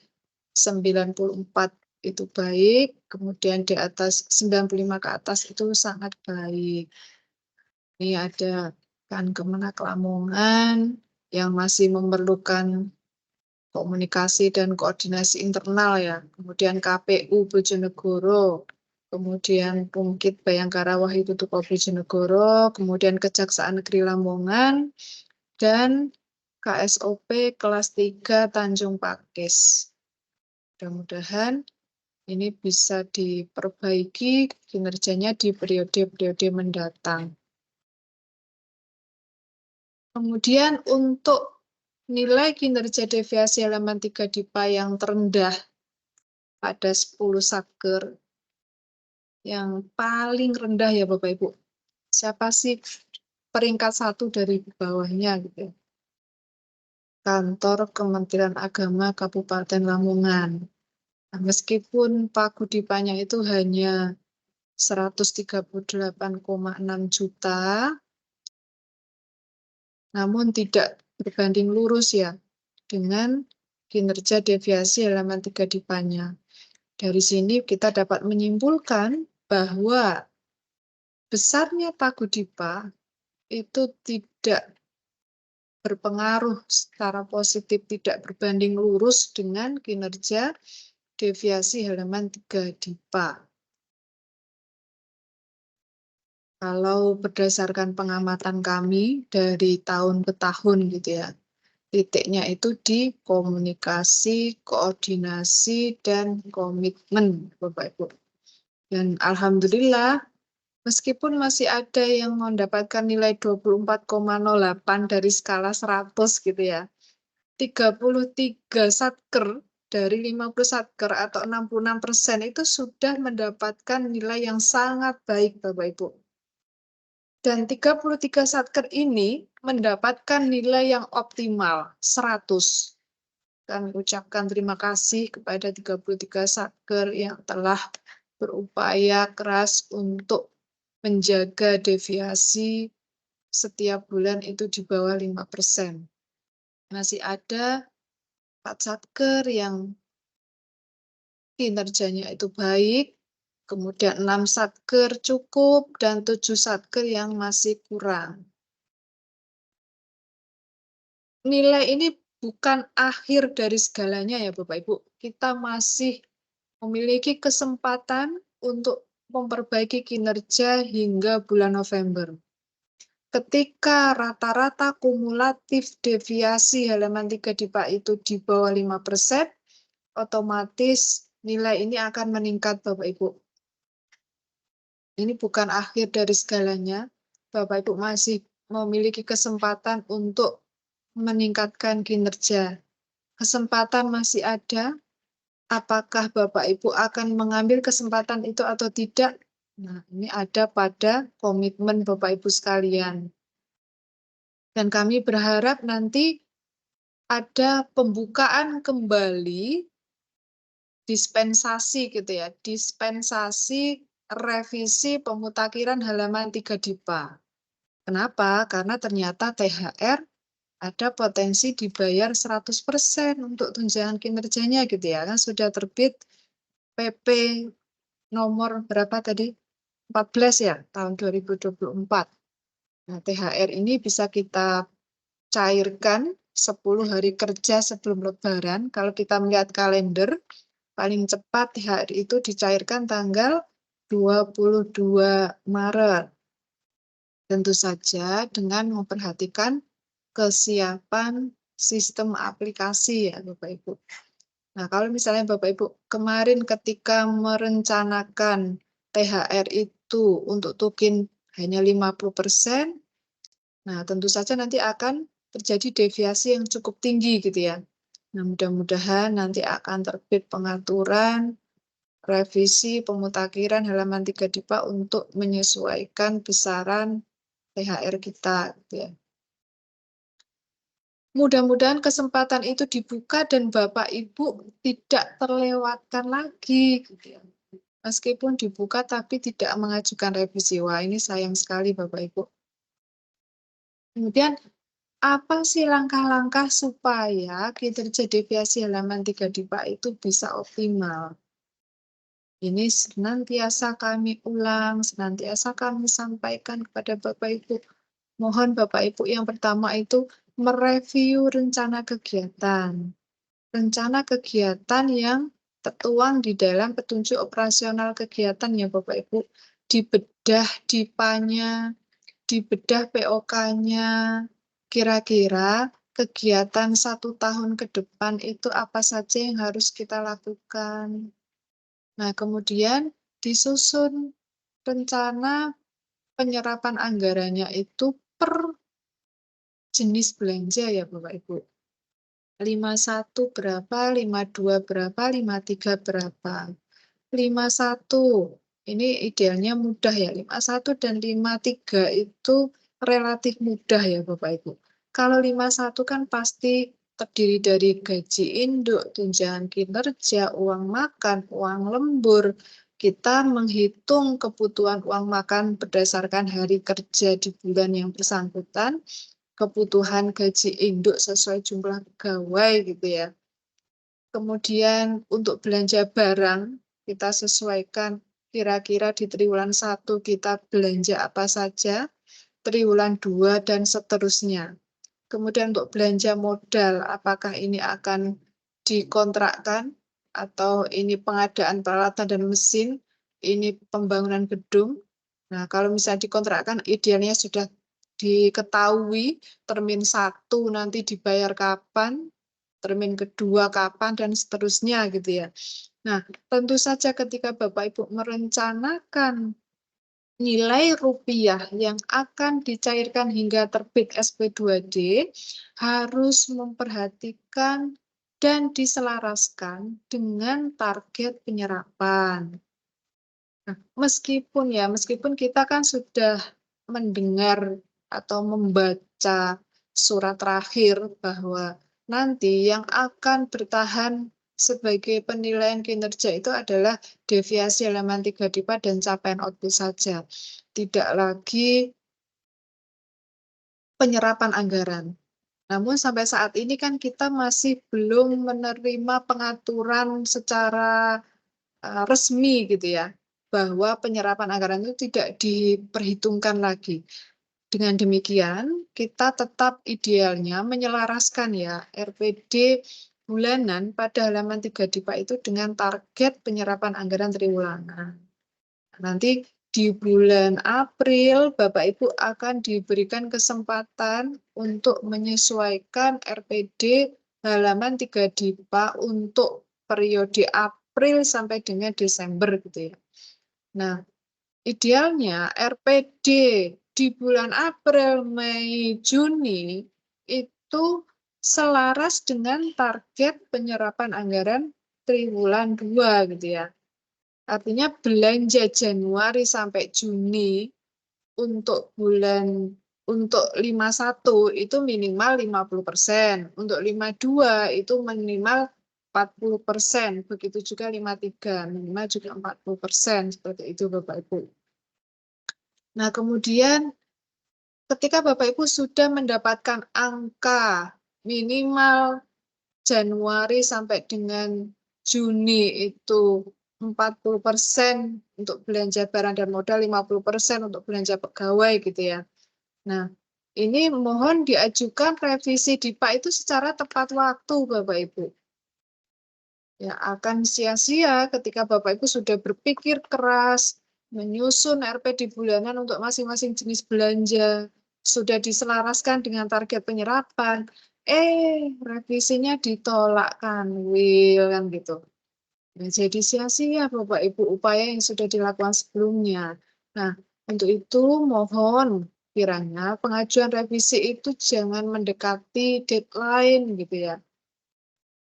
94 itu baik, kemudian di atas 95 ke atas itu sangat baik. Ini ada Kemenak Lamongan yang masih memerlukan komunikasi dan koordinasi internal ya. Kemudian KPU Bojonegoro, kemudian Pungkit Bayangkara Wahyu Tutuko Bojonegoro, kemudian Kejaksaan Negeri Lamongan, dan KSOP kelas 3 Tanjung Pakis. Mudah-mudahan ini bisa diperbaiki kinerjanya di periode-periode mendatang. Kemudian untuk nilai kinerja deviasi elemen 3 DIPA yang terendah pada 10 satker, yang paling rendah ya Bapak Ibu. Siapa sih peringkat 1 dari bawahnya gitu? Kantor Kementerian Agama Kabupaten Lamongan. Nah, meskipun pagu DIPA-nya itu hanya 138,6 juta, namun tidak berbanding lurus ya dengan kinerja deviasi elemen 3 DIPA-nya. Dari sini kita dapat menyimpulkan bahwa besarnya pagu DIPA itu tidak berpengaruh secara positif, tidak berbanding lurus dengan kinerja deviasi elemen 3 DIPA. Kalau berdasarkan pengamatan kami dari tahun ke tahun gitu ya, titiknya itu di komunikasi, koordinasi, dan komitmen Bapak Ibu. Dan Alhamdulillah, meskipun masih ada yang mendapatkan nilai 24,08 dari skala 100 gitu ya, 33 satker dari 50 satker atau 66% itu sudah mendapatkan nilai yang sangat baik Bapak Ibu. Dan 33 satker ini mendapatkan nilai yang optimal, 100. Kami ucapkan terima kasih kepada 33 satker yang telah berupaya keras untuk menjaga deviasi setiap bulan itu di bawah 5%. Masih ada 4 satker yang kinerjanya itu baik, kemudian 6 satker cukup, dan 7 satker yang masih kurang. Nilai ini bukan akhir dari segalanya ya Bapak Ibu. Kita masih memiliki kesempatan untuk memperbaiki kinerja hingga bulan November. Ketika rata-rata kumulatif deviasi halaman 3 DIPA itu di bawah 5%, otomatis nilai ini akan meningkat Bapak Ibu. Ini bukan akhir dari segalanya. Bapak Ibu masih memiliki kesempatan untuk meningkatkan kinerja. Kesempatan masih ada. Apakah Bapak Ibu akan mengambil kesempatan itu atau tidak? Nah, ini ada pada komitmen Bapak Ibu sekalian. Dan kami berharap nanti ada pembukaan kembali dispensasi gitu ya, dispensasi revisi pemutakhiran halaman 3 DIPA. Kenapa? Karena ternyata THR ada potensi dibayar 100% untuk tunjangan kinerjanya gitu ya. Kan sudah terbit PP nomor berapa tadi? 14 ya, tahun 2024. Nah, THR ini bisa kita cairkan 10 hari kerja sebelum Lebaran. Kalau kita melihat kalender, paling cepat THR itu dicairkan tanggal 22 Maret. Tentu saja dengan memperhatikan kesiapan sistem aplikasi ya Bapak Ibu. Nah, kalau misalnya Bapak Ibu kemarin ketika merencanakan THR itu untuk tukin hanya 50%, nah tentu saja nanti akan terjadi deviasi yang cukup tinggi gitu ya. Nah, mudah-mudahan nanti akan terbit pengaturan revisi pemutakhiran halaman 3 DIPA untuk menyesuaikan besaran THR kita gitu ya. Mudah-mudahan kesempatan itu dibuka dan Bapak Ibu tidak terlewatkan lagi gitu ya. Meskipun dibuka tapi tidak mengajukan revisi. Wah, ini sayang sekali Bapak Ibu. Kemudian apa sih langkah-langkah supaya kinerja deviasi halaman 3 DIPA itu bisa optimal? Ini senantiasa kami ulang, senantiasa kami sampaikan kepada Bapak Ibu. Mohon Bapak Ibu yang pertama itu mereview rencana kegiatan. Rencana kegiatan yang tertuang di dalam petunjuk operasional kegiatan ya Bapak Ibu. Dibedah DIPA-nya, dibedah POK-nya. Kira-kira kegiatan 1 tahun ke depan itu apa saja yang harus kita lakukan. Nah, kemudian disusun rencana penyerapan anggarannya itu per jenis belanja ya Bapak Ibu. 51 berapa, 52 berapa, 53 berapa. 51 ini idealnya mudah ya. 51 dan 53 itu relatif mudah ya Bapak Ibu. Kalau 51 kan pasti terdiri dari gaji induk, tunjangan kinerja, uang makan, uang lembur. Kita menghitung kebutuhan uang makan berdasarkan hari kerja di bulan yang bersangkutan, kebutuhan gaji induk sesuai jumlah pegawai gitu ya. Kemudian untuk belanja barang, kita sesuaikan kira-kira di triwulan 1 kita belanja apa saja, triwulan 2 dan seterusnya. Kemudian untuk belanja modal, apakah ini akan dikontrakkan atau ini pengadaan peralatan dan mesin, ini pembangunan gedung. Nah, kalau misalnya dikontrakkan, idealnya sudah diketahui termin 1 nanti dibayar kapan, termin kedua kapan, dan seterusnya gitu ya. Nah, tentu saja ketika Bapak Ibu merencanakan nilai rupiah yang akan dicairkan hingga terbit SP2D harus memperhatikan dan diselaraskan dengan target penyerapan. Nah, meskipun kita kan sudah mendengar atau membaca surat terakhir bahwa nanti yang akan bertahan sebagai penilaian kinerja itu adalah deviasi halaman 3 DIPA dan capaian output saja. Tidak lagi penyerapan anggaran. Namun sampai saat ini kan kita masih belum menerima pengaturan secara resmi gitu ya, bahwa penyerapan anggaran itu tidak diperhitungkan lagi. Dengan demikian, kita tetap idealnya menyelaraskan ya RPD bulanan pada halaman 3 DIPA itu dengan target penyerapan anggaran triwulan. Nanti di bulan April, Bapak Ibu akan diberikan kesempatan untuk menyesuaikan RPD halaman 3 DIPA untuk periode April sampai dengan Desember gitu ya. Nah, idealnya RPD di bulan April, Mei, Juni itu selaras dengan target penyerapan anggaran triwulan 2 gitu ya. Artinya belanja Januari sampai Juni untuk 51 itu minimal 50%, untuk 52 itu minimal 40%, begitu juga 53 minimal juga 40%, seperti itu Bapak Ibu. Nah, kemudian ketika Bapak Ibu sudah mendapatkan angka minimal Januari sampai dengan Juni itu 40% untuk belanja barang dan modal, 50% untuk belanja pegawai gitu ya. Nah, ini mohon diajukan revisi DIPA itu secara tepat waktu Bapak Ibu. Ya, akan sia-sia ketika Bapak Ibu sudah berpikir keras, menyusun RPD bulanan untuk masing-masing jenis belanja, sudah diselaraskan dengan target penyerapan, revisinya ditolak kan, kan gitu. Nah, jadi sia-sia Bapak Ibu upaya yang sudah dilakukan sebelumnya. Nah, untuk itu mohon kiranya pengajuan revisi itu jangan mendekati deadline gitu ya.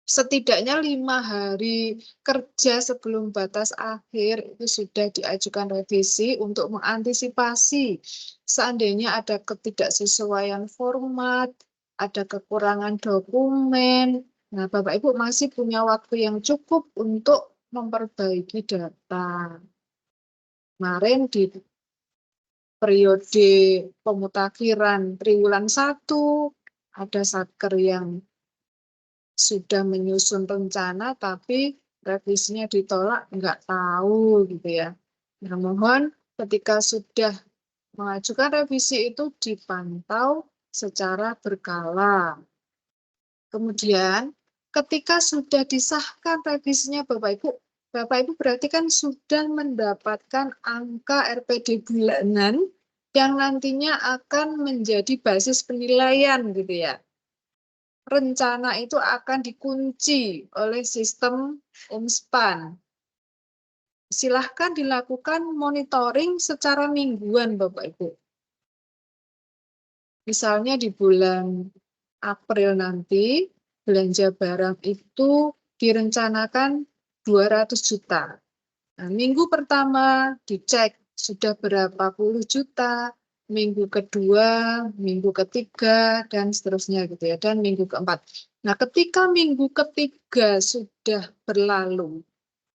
Setidaknya 5 hari kerja sebelum batas akhir itu sudah diajukan revisi untuk mengantisipasi seandainya ada ketidaksesuaian format, ada kekurangan dokumen. Nah, Bapak Ibu masih punya waktu yang cukup untuk memperbaiki data. Kemarin di periode pemutakhiran triwulan 1, ada satker yang sudah menyusun rencana tapi revisinya ditolak, nggak tahu gitu ya. Nah, mohon ketika sudah mengajukan revisi itu dipantau secara berkala. Kemudian ketika sudah disahkan revisinya Bapak Ibu berarti kan sudah mendapatkan angka RPD bulanan yang nantinya akan menjadi basis penilaian gitu ya. Rencana itu akan dikunci oleh sistem UMSPAN. Silahkan dilakukan monitoring secara mingguan, Bapak Ibu. Misalnya di bulan April nanti, belanja barang itu direncanakan 200 juta. Nah, minggu pertama dicek sudah berapa puluh juta, minggu kedua, minggu ketiga, dan seterusnya gitu ya, dan minggu keempat. Nah, ketika minggu ketiga sudah berlalu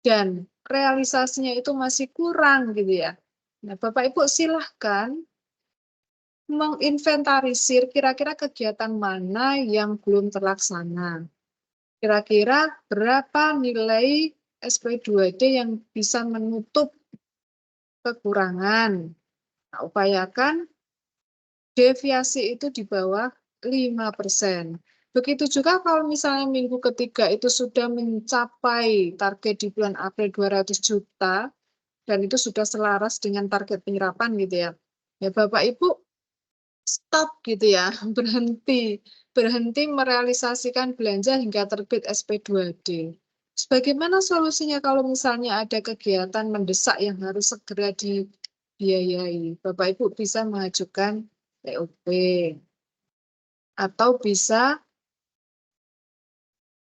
dan realisasinya itu masih kurang gitu ya. Nah, Bapak Ibu silahkan menginventarisir kira-kira kegiatan mana yang belum terlaksana. Kira-kira berapa nilai SP2D yang bisa menutup kekurangan. Nah, upayakan deviasi itu di bawah 5%. Begitu juga kalau misalnya minggu ketiga itu sudah mencapai target di bulan April 200 juta, dan itu sudah selaras dengan target penyerapan gitu ya. Ya Bapak Ibu stop gitu ya, berhenti merealisasikan belanja hingga terbit SP2D. Bagaimana solusinya kalau misalnya ada kegiatan mendesak yang harus segera dibiayai? Bapak Ibu bisa mengajukan POP atau bisa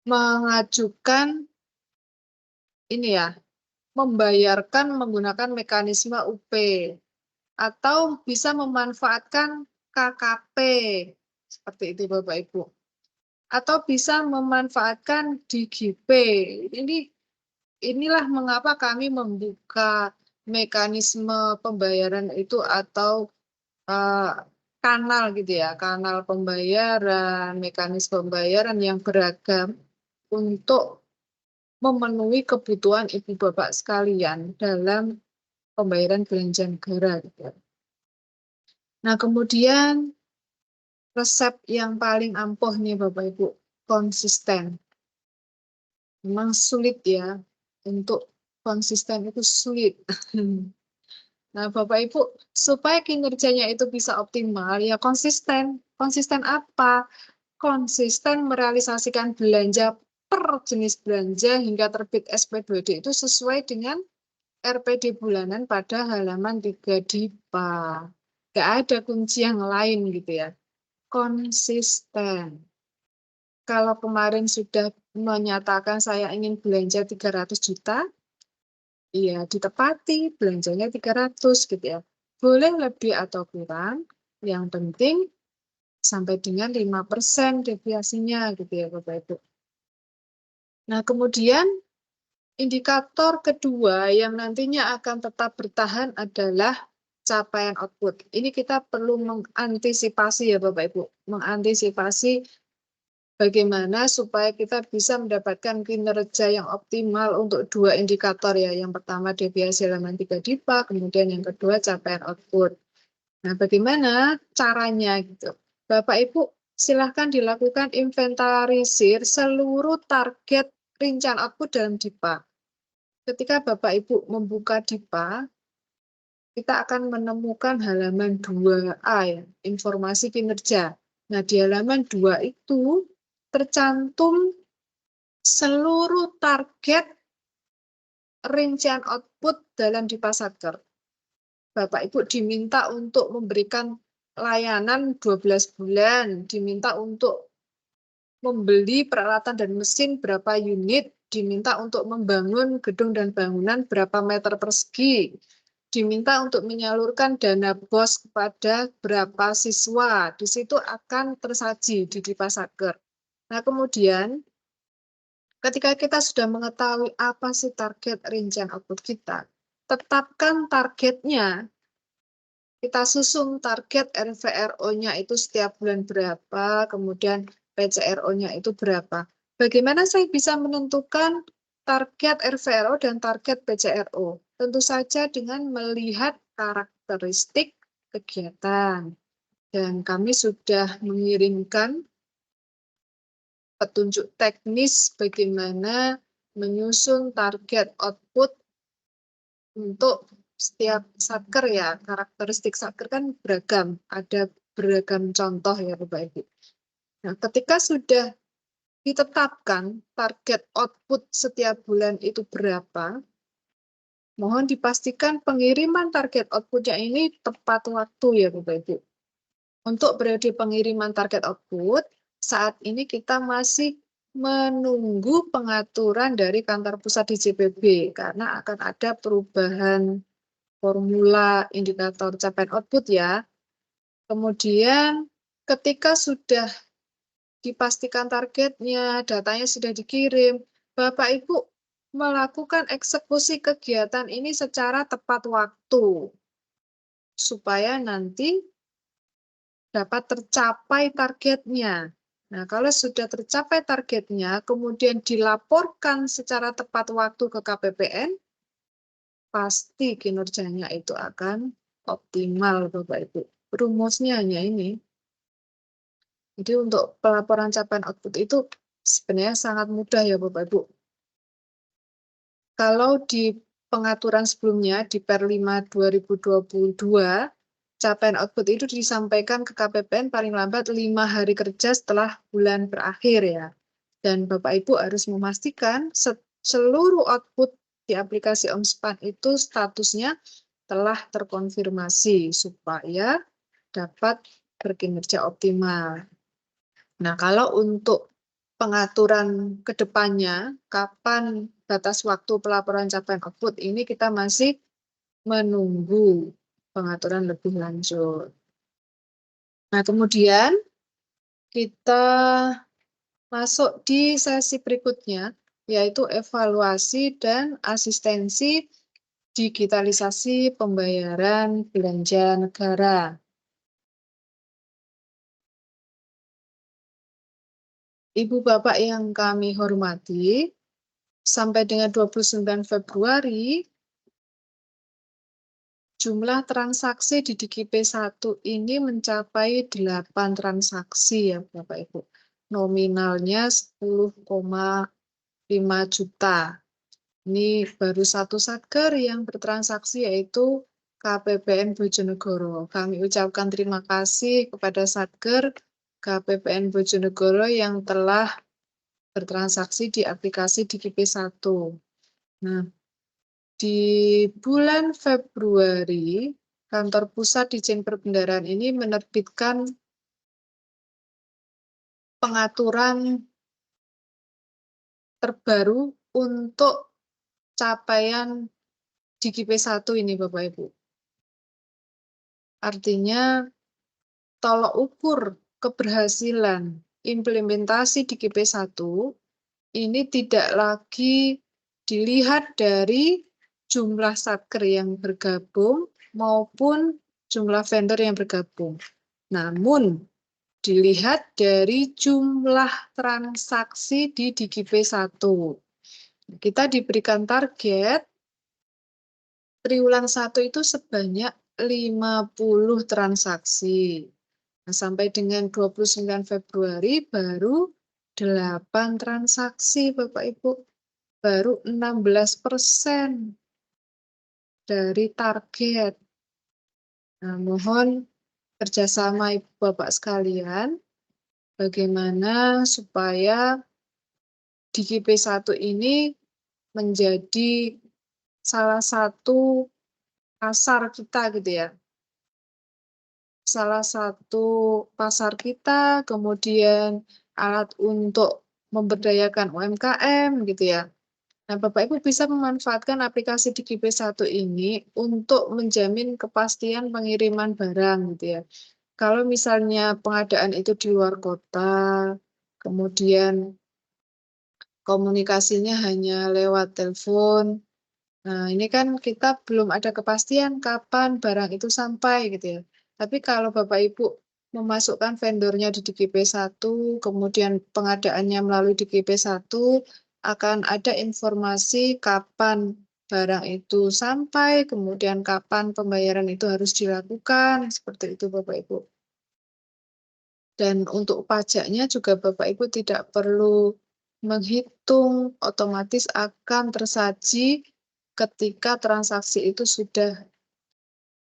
mengajukan ini ya, membayarkan menggunakan mekanisme UP. atau bisa memanfaatkan KKP, seperti itu Bapak Ibu. Atau bisa memanfaatkan DigiPay. Inilah mengapa kami membuka mekanisme pembayaran itu atau kanal gitu ya, kanal pembayaran, mekanisme pembayaran yang beragam untuk memenuhi kebutuhan ibu bapak sekalian dalam pembayaran belanja negara. Gitu. Nah, kemudian resep yang paling ampuh nih Bapak Ibu, konsisten. Memang sulit ya, untuk konsisten itu sulit. Nah, Bapak Ibu, supaya kinerjanya itu bisa optimal, ya konsisten. Konsisten apa? Konsisten merealisasikan belanja per jenis belanja hingga terbit SP2D itu sesuai dengan RPD bulanan pada halaman 3 DIPA. Nggak ada kunci yang lain gitu ya. Konsisten. Kalau kemarin sudah menyatakan saya ingin belanja 300 juta, iya ditepati belanjanya 300 gitu ya. Boleh lebih atau kurang, yang penting sampai dengan 5% deviasinya gitu ya Bapak Ibu. Nah, kemudian indikator kedua yang nantinya akan tetap bertahan adalah capaian output. Ini kita perlu mengantisipasi ya Bapak Ibu, mengantisipasi bagaimana supaya kita bisa mendapatkan kinerja yang optimal untuk dua indikator ya. Yang pertama deviasi halaman 3 DIPA, kemudian yang kedua capaian output. Nah, bagaimana caranya gitu? Bapak Ibu silahkan dilakukan inventarisir seluruh target rincian output dalam DIPA. Ketika Bapak Ibu membuka DIPA, kita akan menemukan halaman 2A ya, informasi kinerja. Nah, di halaman 2 itu tercantum seluruh target rincian output dalam DIPA Satker. Bapak Ibu diminta untuk memberikan layanan 12 bulan, diminta untuk membeli peralatan dan mesin berapa unit, diminta untuk membangun gedung dan bangunan berapa meter persegi, diminta untuk menyalurkan dana BOS kepada berapa siswa. Di situ akan tersaji di DIPA Satker. Nah, kemudian ketika kita sudah mengetahui apa sih target rincian output kita, tetapkan targetnya. Kita susun target RVRO-nya itu setiap bulan berapa, kemudian PCRO-nya itu berapa. Bagaimana saya bisa menentukan target RVRO dan target PCRO? Tentu saja dengan melihat karakteristik kegiatan. Dan kami sudah mengirimkan petunjuk teknis bagaimana menyusun target output untuk setiap satker ya. Karakteristik satker kan beragam, ada beragam contoh ya Bapak Ibu. Nah, ketika sudah ditetapkan target output setiap bulan itu berapa, mohon dipastikan pengiriman target outputnya ini tepat waktu ya Bapak Ibu. Untuk periode pengiriman target output, saat ini kita masih menunggu pengaturan dari kantor pusat DJPB karena akan ada perubahan formula indikator capaian output ya. Kemudian ketika sudah dipastikan targetnya, datanya sudah dikirim, Bapak Ibu melakukan eksekusi kegiatan ini secara tepat waktu supaya nanti dapat tercapai targetnya. Nah, kalau sudah tercapai targetnya, kemudian dilaporkan secara tepat waktu ke KPPN, pasti kinerjanya itu akan optimal, Bapak Ibu. Rumusnya hanya ini. Jadi untuk pelaporan capaian output itu sebenarnya sangat mudah ya Bapak Ibu. Kalau di pengaturan sebelumnya di Per 5 2022, capaian output itu disampaikan ke KPPN paling lambat 5 hari kerja setelah bulan berakhir ya. Dan Bapak Ibu harus memastikan seluruh output di aplikasi Omspan itu statusnya telah terkonfirmasi supaya dapat berkinerja optimal. Nah, kalau untuk pengaturan ke depannya, kapan batas waktu pelaporan capaian output ini kita masih menunggu pengaturan lebih lanjut. Nah, kemudian kita masuk di sesi berikutnya, yaitu evaluasi dan asistensi digitalisasi pembayaran belanja negara. Ibu Bapak yang kami hormati, sampai dengan 29 Februari, jumlah transaksi di DKP1 ini mencapai 8 transaksi ya Bapak Ibu. Nominalnya 10,5 juta. Ini baru satu satker yang bertransaksi yaitu KPPN Bojonegoro. Kami ucapkan terima kasih kepada satker KPPN Bojonegoro yang telah bertransaksi di aplikasi DKP1. Nah, di bulan Februari, kantor pusat Ditjen Perbendaharaan ini menerbitkan pengaturan terbaru untuk capaian DKP1 ini Bapak Ibu. Artinya tolok ukur keberhasilan implementasi DKP1 ini tidak lagi dilihat dari jumlah satker yang bergabung maupun jumlah vendor yang bergabung. Namun dilihat dari jumlah transaksi di DKP1. Kita diberikan target triwulan 1 itu sebanyak 50 transaksi. Nah, sampai dengan 29 Februari baru 8 transaksi Bapak Ibu. Baru 16% dari target. Nah, mohon kerjasama Ibu Bapak sekalian, bagaimana supaya DKP1 ini menjadi salah satu pasar kita gitu ya. Salah satu pasar kita, kemudian alat untuk memberdayakan UMKM gitu ya. Nah, Bapak Ibu bisa memanfaatkan aplikasi DKP1 ini untuk menjamin kepastian pengiriman barang gitu ya. Kalau misalnya pengadaan itu di luar kota, kemudian komunikasinya hanya lewat telepon. Nah, ini kan kita belum ada kepastian kapan barang itu sampai gitu ya. Tapi kalau Bapak Ibu memasukkan vendornya di DKP1, kemudian pengadaannya melalui DKP1, akan ada informasi kapan barang itu sampai, kemudian kapan pembayaran itu harus dilakukan, seperti itu Bapak Ibu. Dan untuk pajaknya juga Bapak Ibu tidak perlu menghitung, otomatis akan tersaji ketika transaksi itu sudah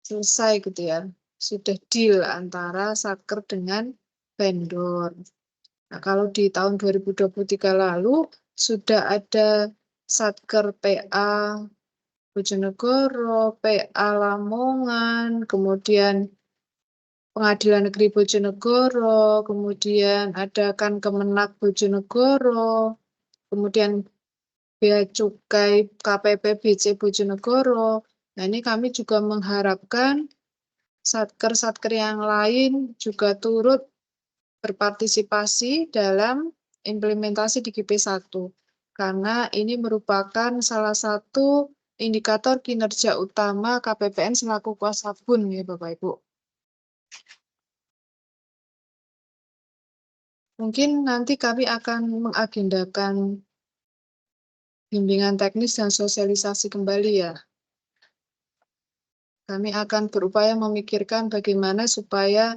selesai gitu ya, sudah deal antara satker dengan vendor. Nah, kalau di tahun 2023 lalu sudah ada satker PA Bojonegoro, PA Lamongan, kemudian Pengadilan Negeri Bojonegoro, kemudian ada kan Kemenak Bojonegoro, kemudian Bea Cukai KPP BC Bojonegoro. Nah, ini kami juga mengharapkan satker-satker yang lain juga turut berpartisipasi dalam implementasi DKP1 karena ini merupakan salah satu indikator kinerja utama KPPN selaku kuasa bun ya Bapak Ibu. Mungkin nanti kami akan mengagendakan bimbingan teknis dan sosialisasi kembali ya. Kami akan berupaya memikirkan bagaimana supaya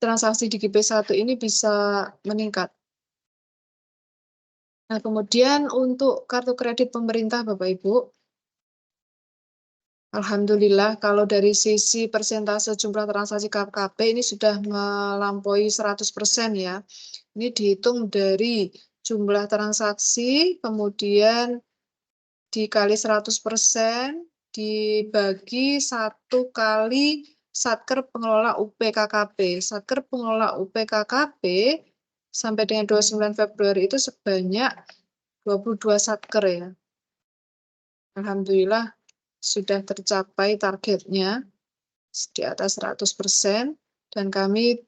transaksi di DKP1 ini bisa meningkat. Nah, kemudian untuk kartu kredit pemerintah Bapak Ibu, alhamdulillah kalau dari sisi persentase jumlah transaksi KKP ini sudah melampaui 100% ya. Ini dihitung dari jumlah transaksi, kemudian dikali 100%, dibagi 1 kali satker pengelola UPKKP. Satker pengelola UPKKP sampai dengan 29 Februari itu sebanyak 22 satker ya. Alhamdulillah sudah tercapai targetnya di atas 100%, dan kami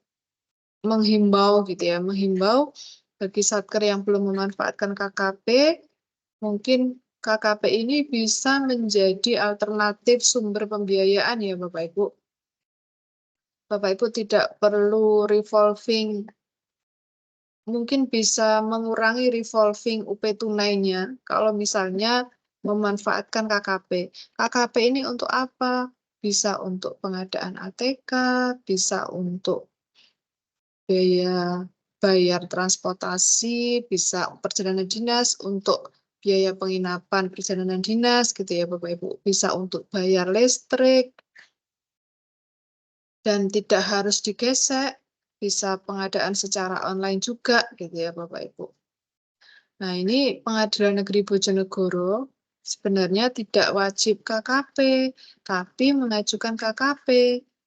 menghimbau gitu ya, menghimbau bagi satker yang belum memanfaatkan KKP, mungkin KKP ini bisa menjadi alternatif sumber pembiayaan ya Bapak Ibu. Bapak Ibu tidak perlu revolving, mungkin bisa mengurangi revolving UP tunainya kalau misalnya memanfaatkan KKP. KKP ini untuk apa? Bisa untuk pengadaan ATK, bisa untuk biaya bayar transportasi, bisa perjalanan dinas, untuk biaya penginapan perjalanan dinas gitu ya Bapak Ibu, bisa untuk bayar listrik, dan tidak harus digesek, bisa pengadaan secara online juga gitu ya Bapak Ibu. Nah ini Pengadilan Negeri Bojonegoro sebenarnya tidak wajib KKP, tapi mengajukan KKP.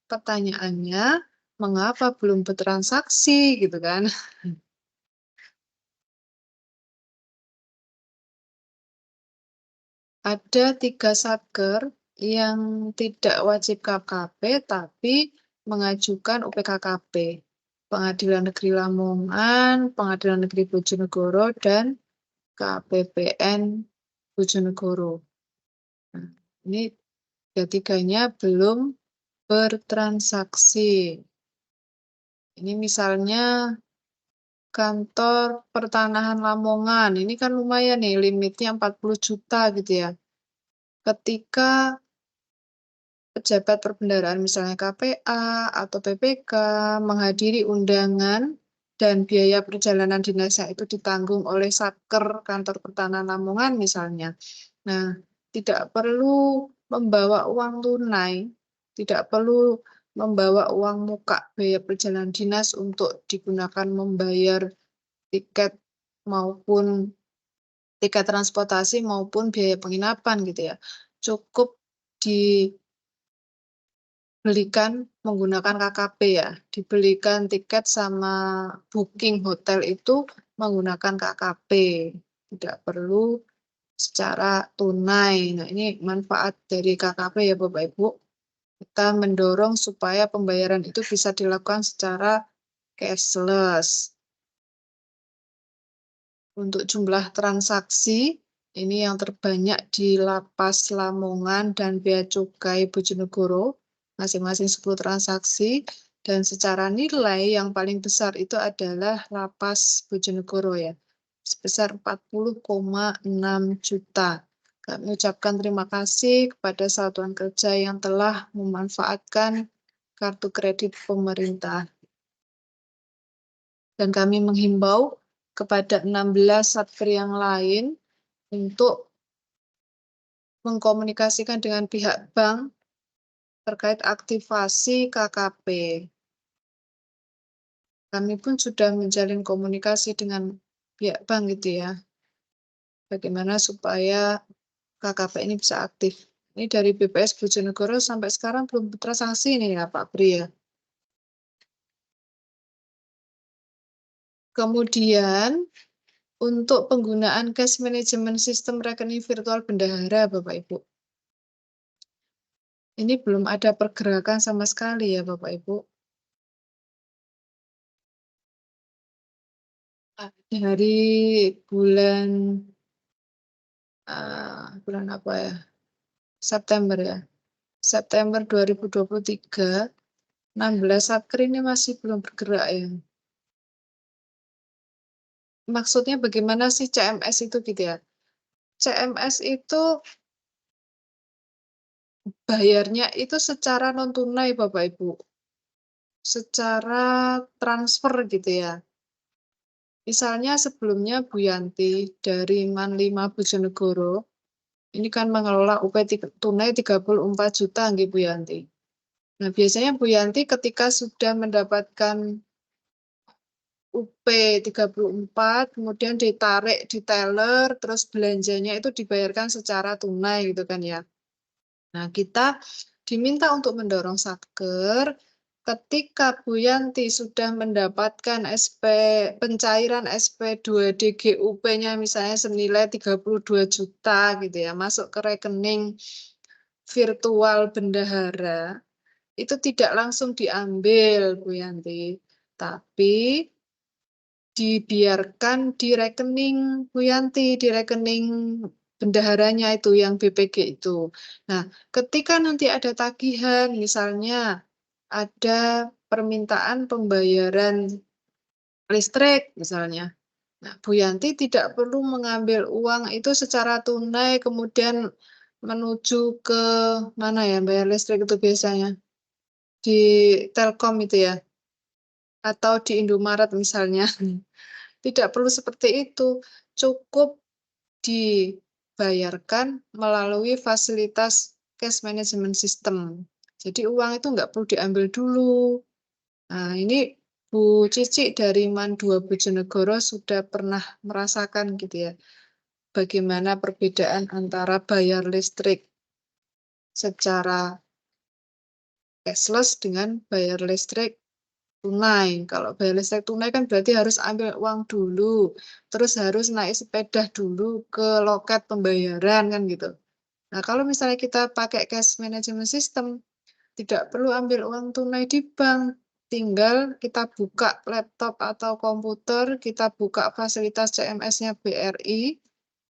Pertanyaannya, mengapa belum bertransaksi gitu kan? Ada 3 satker yang tidak wajib KKP tapi mengajukan UPKKP. Pengadilan Negeri Lamongan, Pengadilan Negeri Bojonegoro, dan KPPN Bojonegoro. Nah, ini ketiganya belum bertransaksi. Ini misalnya kantor pertanahan Lamongan, ini kan lumayan nih, limitnya 40 juta gitu ya. Ketika pejabat perbendaharaan misalnya KPA atau PPK menghadiri undangan dan biaya perjalanan dinasnya itu ditanggung oleh Satker Kantor Pertanahan Lamongan misalnya. Nah, tidak perlu membawa uang tunai, tidak perlu membawa uang muka biaya perjalanan dinas untuk digunakan membayar tiket maupun tiket transportasi maupun biaya penginapan gitu ya. Cukup dibelikan menggunakan KKP ya, dibelikan tiket sama booking hotel itu menggunakan KKP, tidak perlu secara tunai. Nah, ini manfaat dari KKP ya Bapak Ibu. Kita mendorong supaya pembayaran itu bisa dilakukan secara cashless. Untuk jumlah transaksi, ini yang terbanyak di Lapas Lamongan dan Bea Cukai Bojonegoro, masing-masing 10 transaksi, dan secara nilai yang paling besar itu adalah Lapas Bojonegoro ya, sebesar 40,6 juta. Kami ucapkan terima kasih kepada Satuan Kerja yang telah memanfaatkan kartu kredit pemerintah. Dan kami menghimbau kepada 16 satker yang lain untuk mengkomunikasikan dengan pihak bank terkait aktivasi KKP. Kami pun sudah menjalin komunikasi dengan pihak bank gitu ya, bagaimana supaya KKP ini bisa aktif. Ini dari BPS Bojonegoro sampai sekarang belum bertransaksi nih ya Pak Bri ya. Kemudian untuk penggunaan cash management sistem rekening virtual bendahara Bapak Ibu. Ini belum ada pergerakan sama sekali ya Bapak Ibu. Dari bulan bulan apa ya? September ya. September 2023, 16 satker ini masih belum bergerak ya. Maksudnya bagaimana sih CMS itu gitu ya? CMS itu bayarnya itu secara non tunai Bapak Ibu. Secara transfer gitu ya. Misalnya sebelumnya Bu Yanti dari Man 5 Bojonegoro, ini kan mengelola UP tunai 34 juta nggih Bu Yanti. Nah, biasanya Bu Yanti ketika sudah mendapatkan UP 34, kemudian ditarik di teller, terus belanjanya itu dibayarkan secara tunai gitu kan ya. Nah, kita diminta untuk mendorong satker ketika Bu Yanti sudah mendapatkan pencairan SP2 DGUP-nya misalnya senilai 32 juta gitu ya, masuk ke rekening virtual bendahara itu tidak langsung diambil, Bu Yanti, tapi dibiarkan di rekening Bu Yanti, di rekening bendaharanya itu yang BPG itu. Nah, ketika nanti ada tagihan, misalnya ada permintaan pembayaran listrik misalnya. Nah, Bu Yanti tidak perlu mengambil uang itu secara tunai kemudian menuju ke mana ya bayar listrik itu biasanya? Di Telkom itu ya? Atau di Indomaret misalnya. Tidak perlu seperti itu. Cukup dibayarkan melalui fasilitas cash management system. Jadi uang itu nggak perlu diambil dulu. Nah, ini Bu Cici dari MAN 2 Bojonegoro sudah pernah merasakan gitu ya, bagaimana perbedaan antara bayar listrik secara cashless dengan bayar listrik tunai. Kalau bayar listrik tunai kan berarti harus ambil uang dulu, terus harus naik sepeda dulu ke loket pembayaran kan gitu. Nah, kalau misalnya kita pakai cash management system, tidak perlu ambil uang tunai di bank. Tinggal kita buka laptop atau komputer, kita buka fasilitas CMS-nya BRI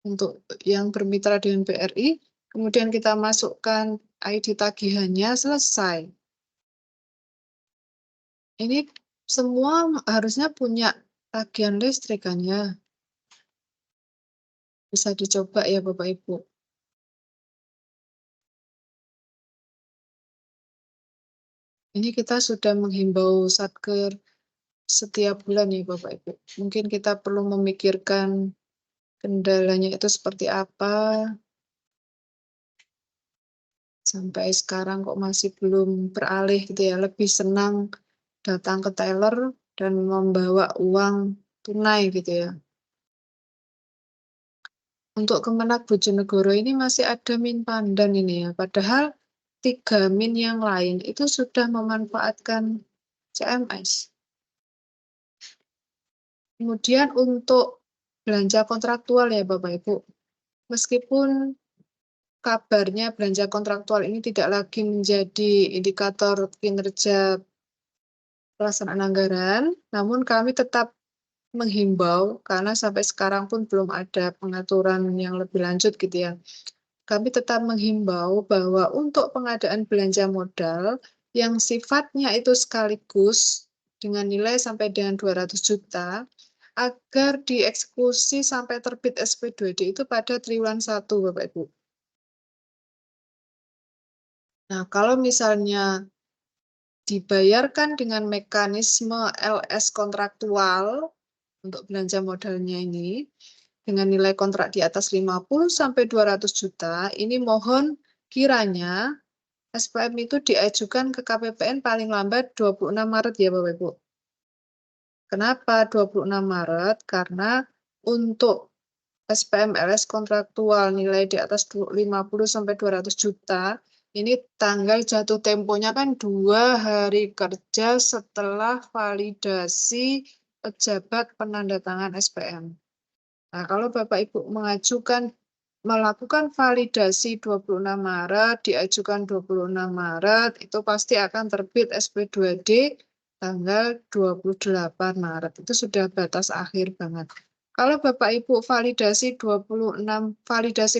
untuk yang bermitra dengan BRI, kemudian kita masukkan ID tagihannya, selesai. Ini semua harusnya punya tagihan listrik kan ya. Bisa dicoba ya Bapak Ibu. Ini kita sudah menghimbau Satker setiap bulan ya Bapak Ibu. Mungkin kita perlu memikirkan kendalanya itu seperti apa. Sampai sekarang kok masih belum beralih gitu ya. Lebih senang datang ke teller dan membawa uang tunai gitu ya. Untuk Kemenak Bojonegoro ini masih ada min pandan ini ya. Padahal 3 min yang lain itu sudah memanfaatkan CMS. Kemudian untuk belanja kontraktual ya Bapak Ibu. Meskipun kabarnya belanja kontraktual ini tidak lagi menjadi indikator kinerja pelaksanaan anggaran, namun kami tetap menghimbau karena sampai sekarang pun belum ada pengaturan yang lebih lanjut gitu ya. Kami tetap menghimbau bahwa untuk pengadaan belanja modal yang sifatnya itu sekaligus dengan nilai sampai dengan 200 juta agar dieksekusi sampai terbit SP2D itu pada triwulan 1 Bapak Ibu. Nah, kalau misalnya dibayarkan dengan mekanisme LS kontraktual untuk belanja modalnya ini, dengan nilai kontrak di atas 50 sampai 200 juta, ini mohon kiranya SPM itu diajukan ke KPPN paling lambat 26 Maret ya Bapak Ibu. Kenapa 26 Maret? Karena untuk SPM LS kontraktual nilai di atas 50 sampai 200 juta, ini tanggal jatuh temponya kan 2 hari kerja setelah validasi pejabat penandatangan SPM. Nah, kalau Bapak Ibu melakukan validasi 26 Maret, diajukan 26 Maret, itu pasti akan terbit SP2D tanggal 28 Maret. Itu sudah batas akhir banget. Kalau Bapak Ibu validasi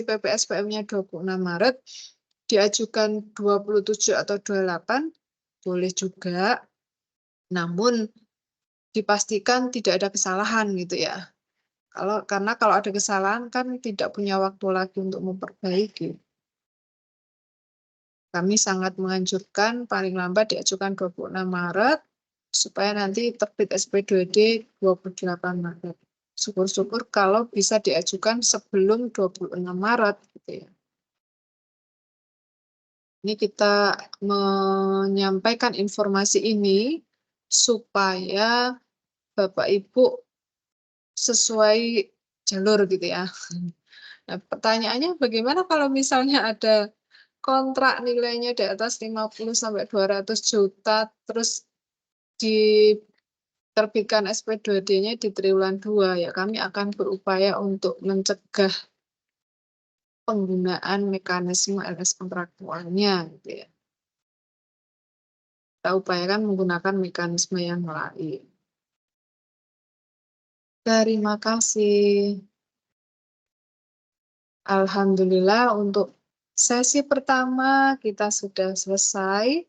PPSPM-nya 26 Maret, diajukan 27 atau 28, boleh juga. Namun dipastikan tidak ada kesalahan gitu ya. Karena kalau ada kesalahan kan tidak punya waktu lagi untuk memperbaiki. Kami sangat menganjurkan paling lambat diajukan 26 Maret supaya nanti terbit SP2D 28 Maret. Syukur-syukur kalau bisa diajukan sebelum 26 Maret gitu ya. Ini kita menyampaikan informasi ini supaya Bapak Ibu sesuai jalur gitu ya. Nah, pertanyaannya bagaimana kalau misalnya ada kontrak nilainya di atas 50 sampai 200 juta terus diterbitkan SP2D-nya di triwulan 2 ya kami akan berupaya untuk mencegah penggunaan mekanisme LS kontraktualnya gitu ya. Kita upayakan menggunakan mekanisme yang lain. Terima kasih. Alhamdulillah untuk sesi pertama kita sudah selesai.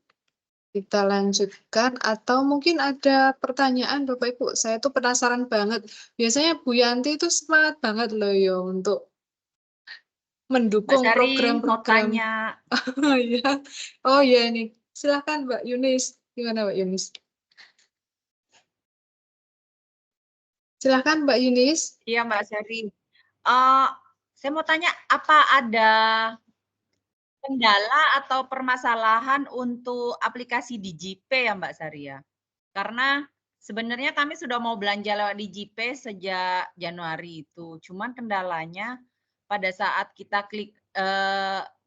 Kita lanjutkan atau mungkin ada pertanyaan Bapak Ibu. Saya tuh penasaran banget. Biasanya Bu Yanti itu semangat banget loh ya untuk Mbak mendukung Sari mau program-program. tanya. Oh iya. Oh iya ini. Silahkan Mbak Yunis. Gimana Mbak Yunis? Silahkan Mbak Yunis. Iya Mbak Sari. Saya mau tanya, apa ada kendala atau permasalahan untuk aplikasi DigiPay ya Mbak Sari ya? Karena sebenarnya kami sudah mau belanja lewat DigiPay sejak Januari itu. Cuman kendalanya pada saat kita klik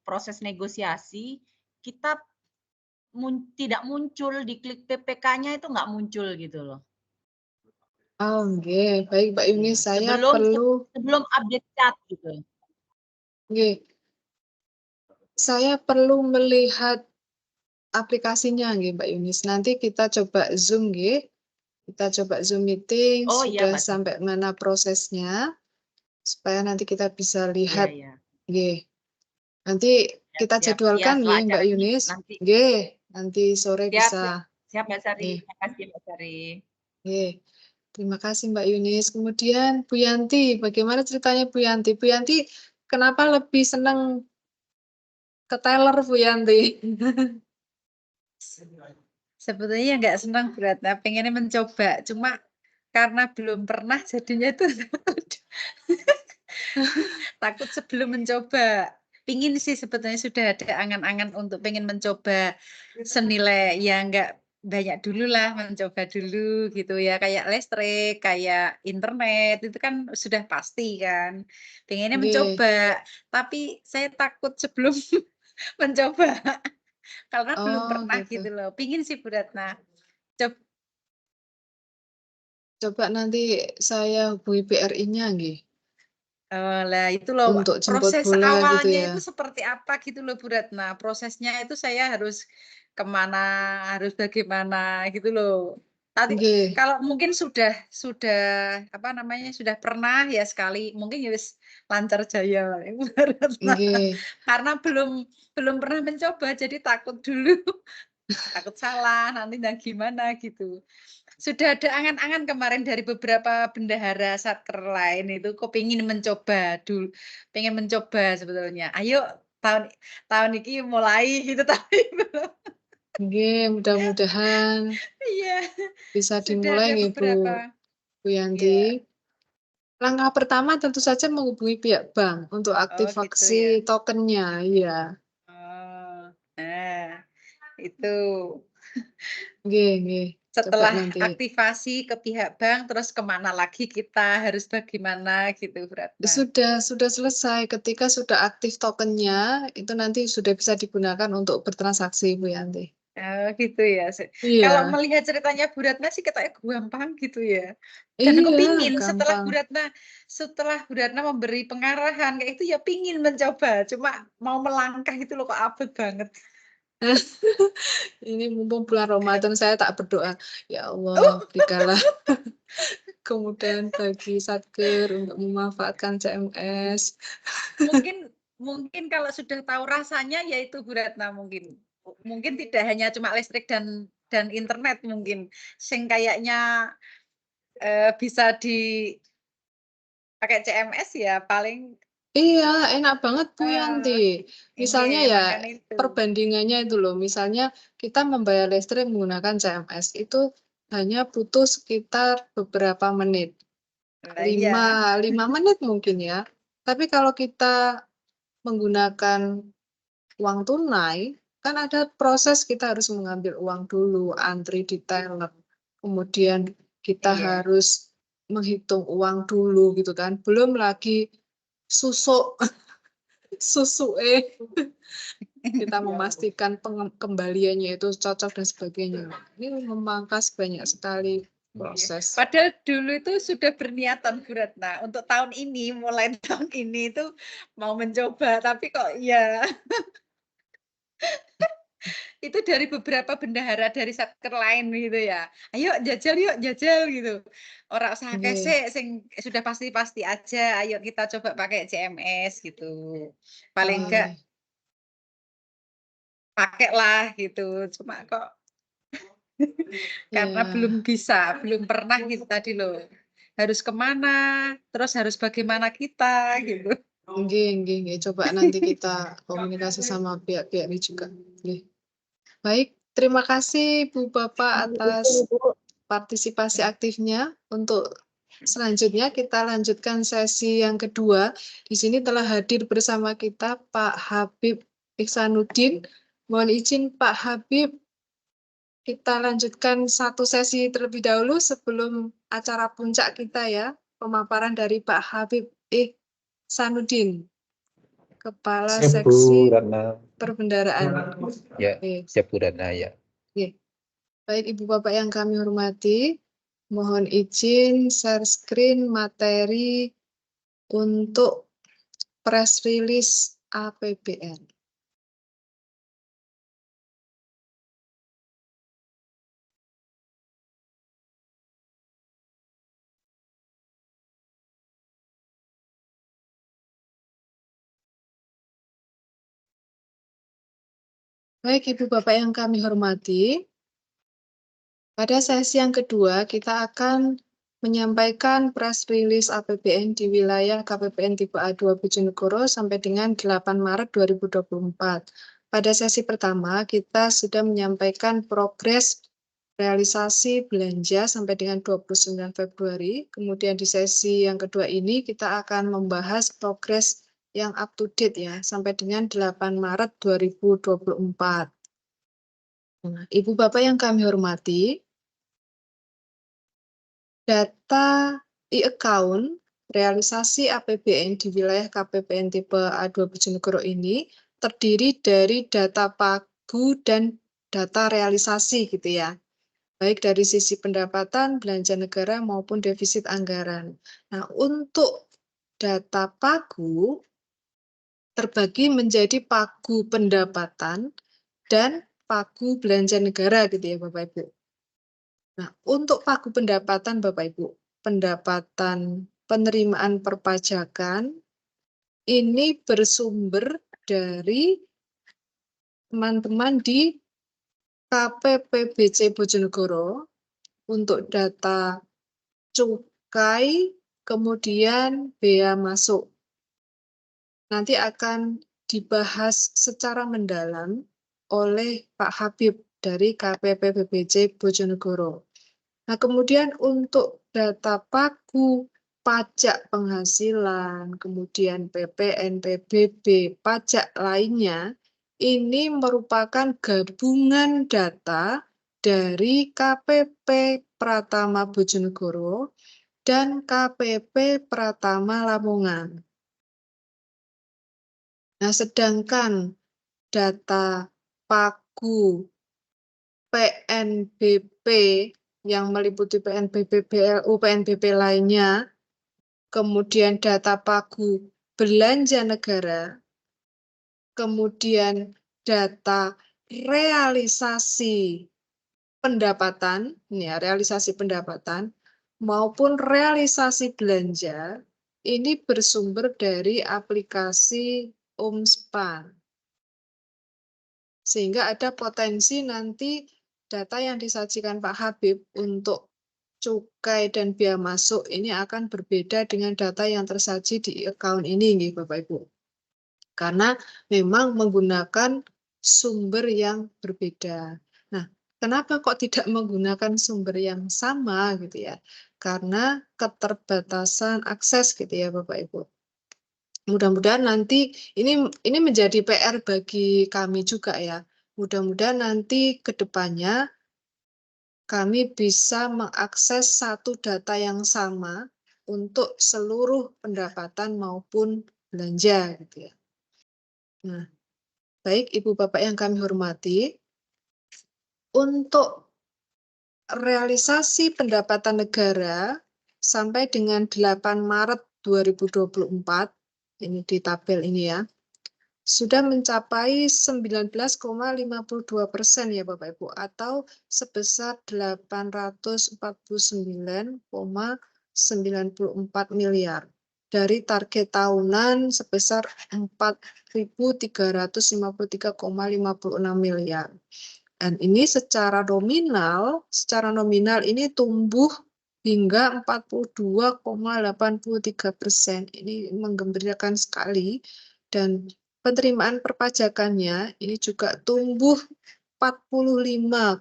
proses negosiasi, kita tidak muncul di klik PPK-nya itu nggak muncul gitu loh. Oh, okay. Baik Mbak Yunis, saya sebelum update chat gitu. Okay. Saya perlu melihat aplikasinya nggih Mbak Yunis. Nanti kita coba Zoom nggih. Kita coba Zoom meeting sudah sampai mana prosesnya supaya nanti kita bisa lihat nggih. Nanti kita jadwalkan nggih Mbak Yunis. Nggih, nanti sore bisa. Siap Mbak Sari. Terima kasih Mbak Sari. Nggih. Terima kasih Mbak Yunis. Kemudian Bu Yanti, bagaimana ceritanya Bu Yanti? Bu Yanti kenapa lebih senang ke teller Bu Yanti? Sebetulnya nggak senang beratnya, pengennya mencoba. Cuma karena belum pernah jadinya itu takut sebelum mencoba. Pingin sih sebetulnya sudah ada angan-angan untuk pengen mencoba senilai ya nggak banyak dulu lah, mencoba dulu gitu ya, kayak listrik, kayak internet itu kan sudah pasti kan. Pengennya mencoba, tapi saya takut sebelum mencoba karena belum pernah gitu loh. Pingin sih Bu Ratna. Coba nanti saya hubungi BRI-nya nggih. Lah itu loh Untuk proses bola awalnya gitu ya. itu seperti apa gitu loh Bu Ratna. Prosesnya itu saya harus kemana, harus bagaimana gitu loh. Tapi kalau mungkin sudah apa namanya sudah pernah ya sekali, mungkin ya lancar jaya Bu Ratna. Karena belum pernah mencoba jadi takut dulu. Takut salah nanti dan gimana gitu. Sudah ada angan-angan kemarin dari beberapa bendahara satker lain itu kok pengen mencoba dulu, pengen mencoba sebetulnya. Ayo tahun ini mulai gitu tapi belum. Mudah-mudahan bisa dimulai nih Bu Yanti. Langkah pertama tentu saja menghubungi pihak bank untuk aktivasi tokennya, iya. Itu. Setelah aktivasi ke pihak bank, terus kemana lagi kita harus bagaimana gitu Ratna. Sudah selesai. Ketika sudah aktif tokennya, itu nanti sudah bisa digunakan untuk bertransaksi Bu Yanti. Oh gitu ya. Kalau melihat ceritanya Bu Ratna sih katanya gampang gitu ya. Dan aku pingin setelah Bu Ratna memberi pengarahan kayak itu ya pingin mencoba. Cuma mau melangkah itu loh kok abot banget. Ini mumpung bulan Ramadan saya tak berdoa, ya Allah berikanlah kemudahan bagi Satker untuk memanfaatkan CMS. Mungkin kalau sudah tahu rasanya yaitu Bu Ratna mungkin tidak hanya cuma listrik dan internet mungkin sing kayaknya bisa pakai CMS ya paling. Iya, enak banget Bu Yanti. Misalnya ya perbandingannya itu loh. Misalnya kita membayar listrik menggunakan CMS itu hanya butuh sekitar beberapa menit. 5 menit mungkin ya. Tapi kalau kita menggunakan uang tunai, kan ada proses kita harus mengambil uang dulu, antri di teller. Kemudian kita harus menghitung uang dulu gitu kan. Belum lagi susu kita memastikan pengembaliannya itu cocok dan sebagainya. Ini memangkas banyak sekali proses. Padahal dulu itu sudah berniatan Bu Ratna untuk tahun ini, mulai tahun ini itu mau mencoba, tapi kok ya itu dari beberapa bendahara dari satker lain gitu ya. Ayo yuk jajal gitu. Orang usah kesek sing sudah pasti-pasti aja, ayo kita coba pakai CMS gitu. Paling enggak pakailah gitu. Cuma kok karena belum bisa, belum pernah gitu tadi loh. Harus kemana, terus harus bagaimana kita gitu. Nggih. Coba nanti kita komunikasi sama pihak-pihak ini juga. Nggih. Baik, terima kasih Bu Bapak atas partisipasi aktifnya. Untuk selanjutnya kita lanjutkan sesi yang kedua. Di sini telah hadir bersama kita Pak Habib Ihsanuddin. Mohon izin Pak Habib, kita lanjutkan satu sesi terlebih dahulu sebelum acara puncak kita ya. Pemaparan dari Pak Habib Ihsanuddin, Kepala Seksi Perbendaraan. Ya, siap Bu Ratna ya. Baik Ibu Bapak yang kami hormati, mohon izin share screen materi untuk press release APBN. Baik Ibu Bapak yang kami hormati, pada sesi yang kedua kita akan menyampaikan press release APBN di wilayah KPPN tipe A2 Bojonegoro sampai dengan 8 Maret 2024. Pada sesi pertama kita sudah menyampaikan progres realisasi belanja sampai dengan 29 Februari. Kemudian di sesi yang kedua ini kita akan membahas progres yang up to date ya, sampai dengan 8 Maret 2024. Nah, Ibu Bapak yang kami hormati, data e-account realisasi APBN di wilayah KPPN tipe A2 Bojonegoro ini terdiri dari data pagu dan data realisasi gitu ya. Baik dari sisi pendapatan, belanja negara maupun defisit anggaran. Nah, untuk data pagu terbagi menjadi pagu pendapatan dan pagu belanja negara gitu ya Bapak Ibu. Nah, untuk pagu pendapatan Bapak Ibu, pendapatan penerimaan perpajakan ini bersumber dari teman-teman di KPPBC Bojonegoro untuk data cukai, kemudian bea masuk. Nanti akan dibahas secara mendalam oleh Pak Habib dari KPPBC Bojonegoro. Nah, kemudian untuk data pagu, pajak penghasilan, kemudian PPN, PBB, pajak lainnya, ini merupakan gabungan data dari KPP Pratama Bojonegoro dan KPP Pratama Lamongan. Nah, sedangkan data pagu PNBP yang meliputi PNBP, BLU, PNBP lainnya, kemudian data pagu belanja negara, kemudian data realisasi pendapatan, ya, realisasi pendapatan, maupun realisasi belanja, ini bersumber dari aplikasi Umspan. Sehingga ada potensi nanti data yang disajikan Pak Habib untuk cukai dan bea masuk ini akan berbeda dengan data yang tersaji di account ini, Bapak Ibu. Karena memang menggunakan sumber yang berbeda. Nah, kenapa kok tidak menggunakan sumber yang sama gitu ya? Karena keterbatasan akses gitu ya, Bapak Ibu. Mudah-mudahan nanti ini menjadi PR bagi kami juga ya. Mudah-mudahan nanti ke depannya kami bisa mengakses satu data yang sama untuk seluruh pendapatan maupun belanja gitu ya. Nah, baik Ibu Bapak yang kami hormati, untuk realisasi pendapatan negara sampai dengan 8 Maret 2024, ini di tabel ini ya, sudah mencapai 19,52% ya Bapak Ibu, atau sebesar 849,94 miliar dari target tahunan sebesar 4.353,56 miliar. Dan ini secara nominal ini tumbuh hingga 42,83%. Ini menggembirakan sekali. Dan penerimaan perpajakannya ini juga tumbuh 45,41%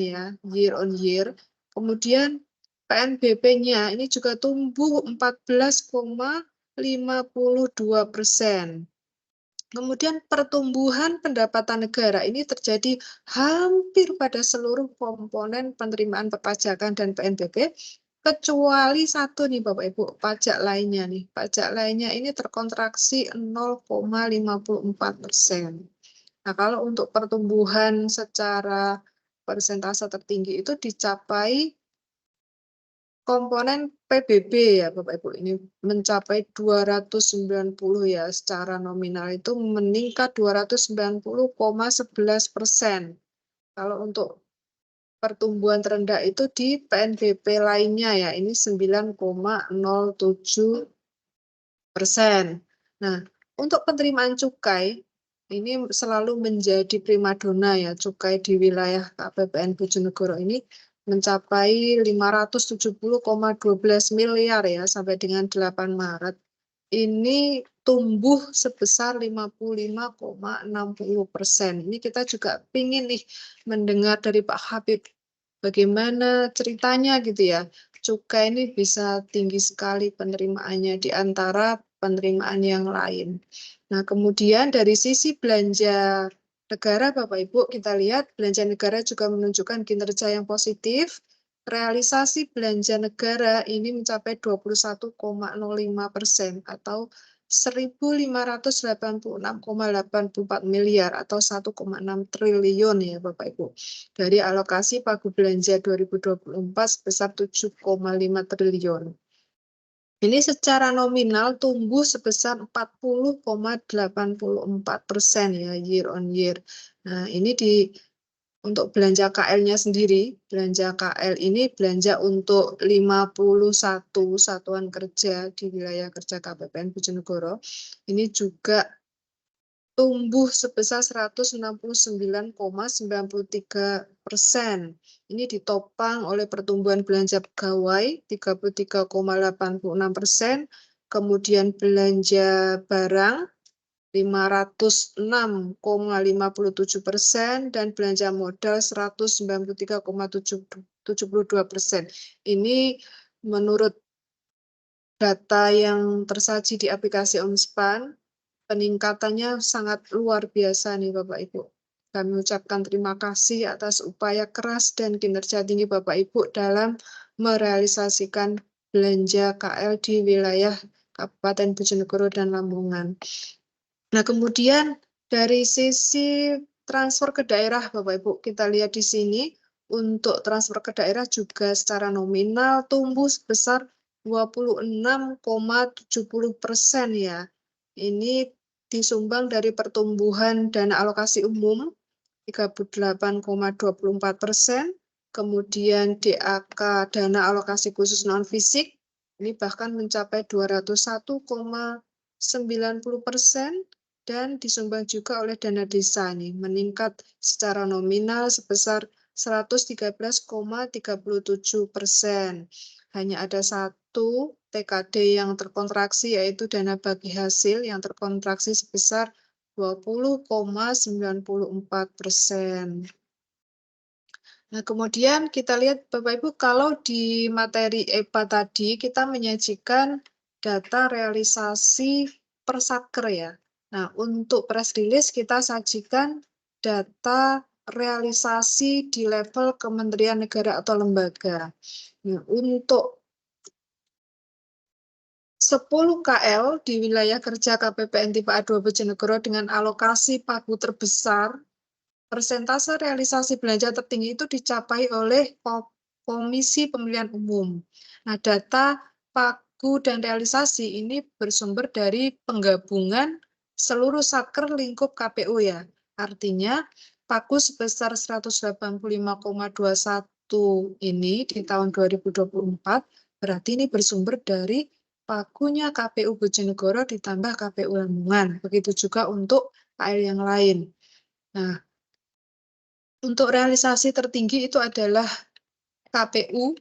ya, year on year. Kemudian PNBP-nya ini juga tumbuh 14,52%. Kemudian pertumbuhan pendapatan negara ini terjadi hampir pada seluruh komponen penerimaan perpajakan dan PNBP, kecuali satu nih Bapak Ibu, pajak lainnya nih. Pajak lainnya ini terkontraksi 0,54%. Nah, kalau untuk pertumbuhan secara persentase tertinggi itu dicapai komponen PBB ya Bapak Ibu, ini mencapai 290 ya, secara nominal itu meningkat 290,11%. Kalau untuk pertumbuhan terendah itu di PNBP lainnya ya, ini 9,07%. Nah, untuk penerimaan cukai ini selalu menjadi primadona ya, cukai di wilayah KPPN Bojonegoro ini mencapai 570,12 miliar ya sampai dengan 8 Maret. Ini tumbuh sebesar 55,60%. Ini kita juga pingin nih mendengar dari Pak Habib bagaimana ceritanya gitu ya. Cukai ini bisa tinggi sekali penerimaannya di antara penerimaan yang lain. Nah, kemudian dari sisi belanja negara, Bapak Ibu, kita lihat belanja negara juga menunjukkan kinerja yang positif. Realisasi belanja negara ini mencapai 21,05% atau 1.586,84 miliar atau 1,6 triliun ya Bapak Ibu. Dari alokasi pagu belanja 2024 sebesar 7,5 triliun. Ini secara nominal tumbuh sebesar 40,84% ya year on year. Nah, ini untuk belanja KL-nya sendiri, belanja KL ini belanja untuk 51 satuan kerja di wilayah kerja KPPN Bojonegoro. Ini juga tumbuh sebesar 169,93%. Ini ditopang oleh pertumbuhan belanja pegawai 33,86%, kemudian belanja barang 506,57% dan belanja modal 193,72%. Ini menurut data yang tersaji di aplikasi Omspan, peningkatannya sangat luar biasa nih Bapak Ibu. Kami ucapkan terima kasih atas upaya keras dan kinerja tinggi Bapak Ibu dalam merealisasikan belanja KL di wilayah Kabupaten Bojonegoro dan Lamongan. Nah, kemudian dari sisi transfer ke daerah, Bapak Ibu, kita lihat di sini, untuk transfer ke daerah juga secara nominal tumbuh sebesar 26,70% ya. Ini disumbang dari pertumbuhan dana alokasi umum 38,24%, kemudian DAK dana alokasi khusus non-fisik, ini bahkan mencapai 201,90%, dan disumbang juga oleh dana desa nih, meningkat secara nominal sebesar 113,37%. Hanya ada satu TKD yang terkontraksi, yaitu dana bagi hasil yang terkontraksi sebesar 20,94%. Nah, kemudian kita lihat Bapak Ibu, kalau di materi EPA tadi kita menyajikan data realisasi per satker ya. Nah, untuk press release kita sajikan data realisasi di level kementerian negara atau lembaga. Nah, untuk 10 KL di wilayah kerja KPPN tipe A2 Bojonegoro dengan alokasi pagu terbesar persentase realisasi belanja tertinggi itu dicapai oleh Komisi Pemilihan Umum. Nah, data pagu dan realisasi ini bersumber dari penggabungan seluruh satker lingkup KPU ya. Artinya, pagu sebesar 185,21 ini di tahun 2024 berarti ini bersumber dari pagunya KPU Bojonegoro ditambah KPU Lamongan. Begitu juga untuk KL yang lain. Nah, untuk realisasi tertinggi itu adalah KPU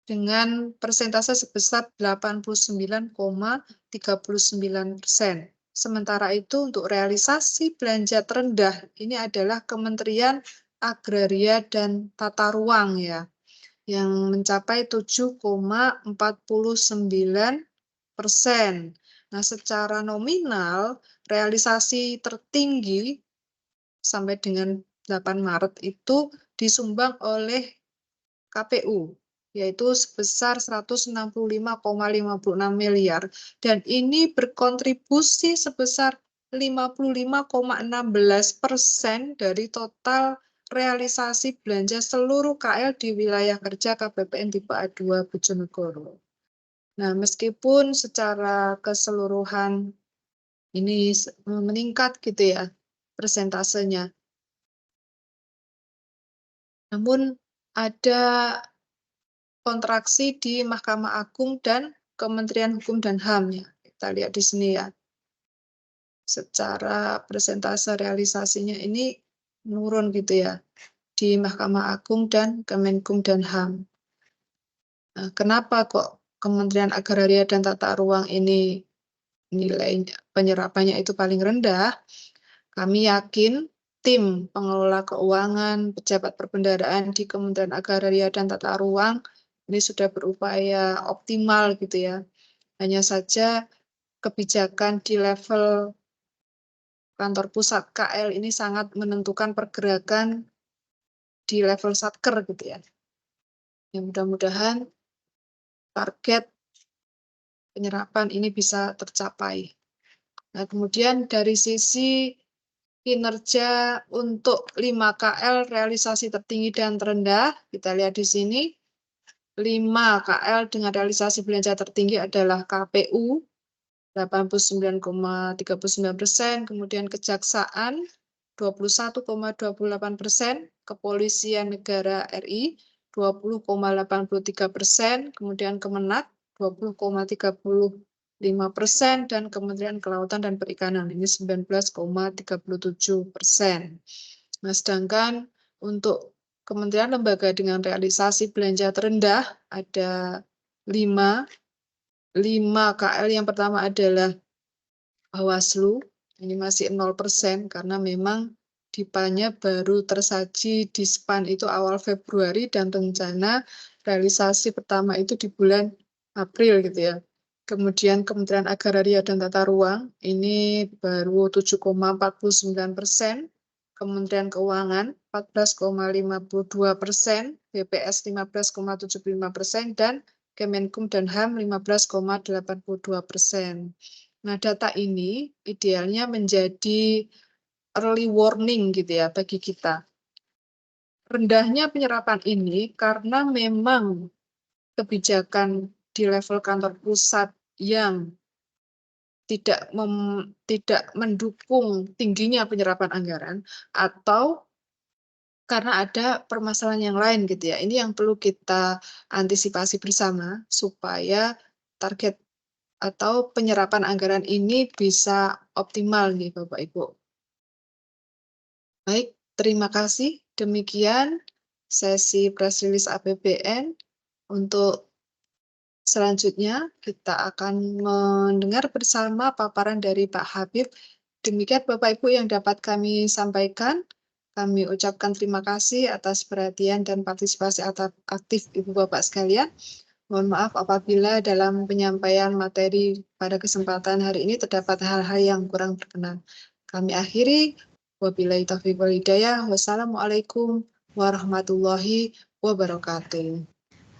dengan persentase sebesar 89,39%. Sementara itu untuk realisasi belanja terendah ini adalah Kementerian Agraria dan Tata Ruang ya, yang mencapai 7,49%. Nah, secara nominal realisasi tertinggi sampai dengan 8 Maret itu disumbang oleh KPU, yaitu sebesar 165,56 miliar, dan ini berkontribusi sebesar 55,16% dari total realisasi belanja seluruh KL di wilayah kerja KPPN tipe A2 Bojonegoro. Nah, meskipun secara keseluruhan ini meningkat gitu ya persentasenya, namun ada kontraksi di Mahkamah Agung dan Kementerian Hukum dan HAM ya. Kita lihat di sini ya. Secara persentase realisasinya ini menurun gitu ya di Mahkamah Agung dan Kemenkum dan HAM. Nah, kenapa kok Kementerian Agraria dan Tata Ruang ini nilai penyerapannya itu paling rendah? Kami yakin tim pengelola keuangan, pejabat perbendaharaan di Kementerian Agraria dan Tata Ruang ini sudah berupaya optimal gitu ya. Hanya saja kebijakan di level kantor pusat KL ini sangat menentukan pergerakan di level satker gitu ya. Ya, mudah-mudahan target penyerapan ini bisa tercapai. Nah, kemudian dari sisi kinerja untuk 5 KL realisasi tertinggi dan terendah, kita lihat di sini. 5 KL dengan realisasi belanja tertinggi adalah KPU 89,39%, kemudian Kejaksaan 21,28%, Kepolisian Negara RI 20,83%, kemudian Kemenak 20,35%, dan Kementerian Kelautan dan Perikanan ini 19,37%. Nah, sedangkan untuk kementerian lembaga dengan realisasi belanja terendah ada 5 KL. Yang pertama adalah Bawaslu, ini masih 0% karena memang DIPA-nya baru tersaji di SPAN itu awal Februari dan rencana realisasi pertama itu di bulan April gitu ya. Kemudian Kementerian Agraria dan Tata Ruang ini baru 7,49%. Kementerian Keuangan 14,52%, BPS 15,75%, dan Kemenkum dan HAM 15,82%. Nah, data ini idealnya menjadi early warning gitu ya bagi kita. Rendahnya penyerapan ini karena memang kebijakan di level kantor pusat yang tidak mendukung tingginya penyerapan anggaran, atau karena ada permasalahan yang lain gitu ya. Ini yang perlu kita antisipasi bersama supaya target atau penyerapan anggaran ini bisa optimal nih Bapak Ibu. Baik, terima kasih. Demikian sesi press release APBN. Untuk selanjutnya kita akan mendengar bersama paparan dari Pak Habib. Demikian Bapak Ibu yang dapat kami sampaikan. Kami ucapkan terima kasih atas perhatian dan partisipasi aktif Ibu Bapak sekalian. Mohon maaf apabila dalam penyampaian materi pada kesempatan hari ini terdapat hal-hal yang kurang berkenan. Kami akhiri. Wabillahi taufiq wal hidayah. Wassalamualaikum warahmatullahi wabarakatuh.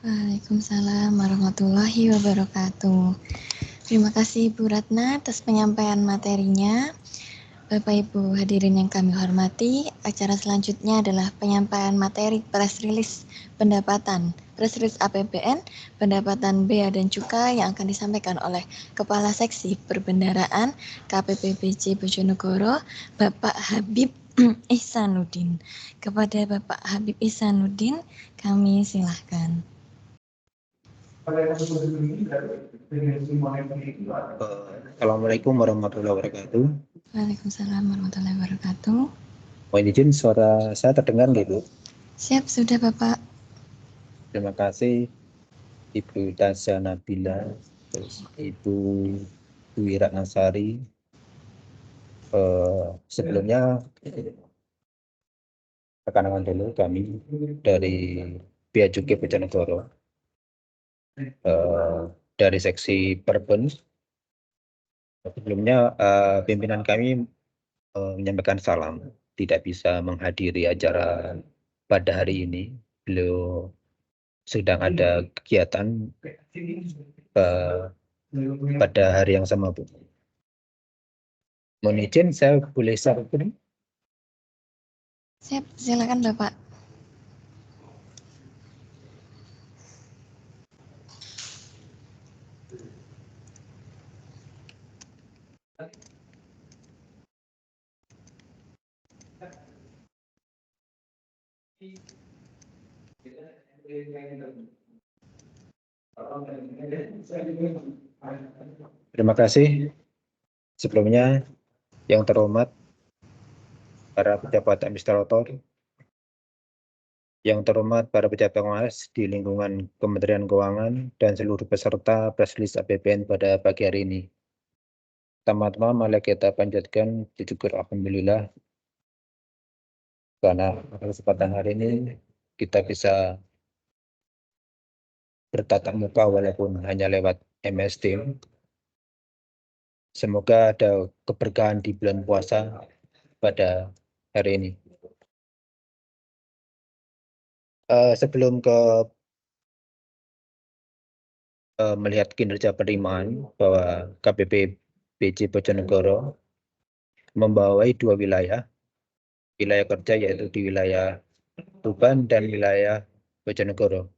Waalaikumsalam warahmatullahi wabarakatuh. Terima kasih Ibu Ratna atas penyampaian materinya. Bapak Ibu hadirin yang kami hormati, acara selanjutnya adalah penyampaian materi press release pendapatan, press release APBN, pendapatan Bea dan Cukai yang akan disampaikan oleh Kepala Seksi Perbendaraan KPPBJ Bojonegoro, Bapak Habib Ihsanuddin. Kepada Bapak Habib Ihsanuddin, kami silahkan. Assalamualaikum warahmatullahi wabarakatuh. Waalaikumsalam warahmatullahi wabarakatuh. Mohon izin suara saya terdengar nggak, Bu? Siap, sudah Bapak. Terima kasih Ibu Tasya Nabila, terus Ibu Dwi Ratnasari. Sebelumnya rekan-rekan dulu kami dari Bea Cukai Bojonegoro, dari seksi Perben. Sebelumnya pimpinan kami menyampaikan salam tidak bisa menghadiri acara pada hari ini. Beliau sedang ada kegiatan pada hari yang sama, Bu. Mohon izin, saya boleh sharing? Siap, silakan Bapak. Terima kasih. Sebelumnya, yang terhormat para pejabat administrator, yang terhormat para pejabat pengawas di lingkungan Kementerian Keuangan dan seluruh peserta press release APBN pada pagi hari ini. Pertama-tama mari kita panjatkan syukur alhamdulillah karena pada kesempatan hari ini kita bisa bertatap muka walaupun hanya lewat MS Teams. Semoga ada keberkahan di bulan puasa pada hari ini. Sebelum melihat kinerja penerimaan bahwa KPPBJ Bojonegoro membawahi dua wilayah kerja yaitu di wilayah Tuban dan wilayah Bojonegoro.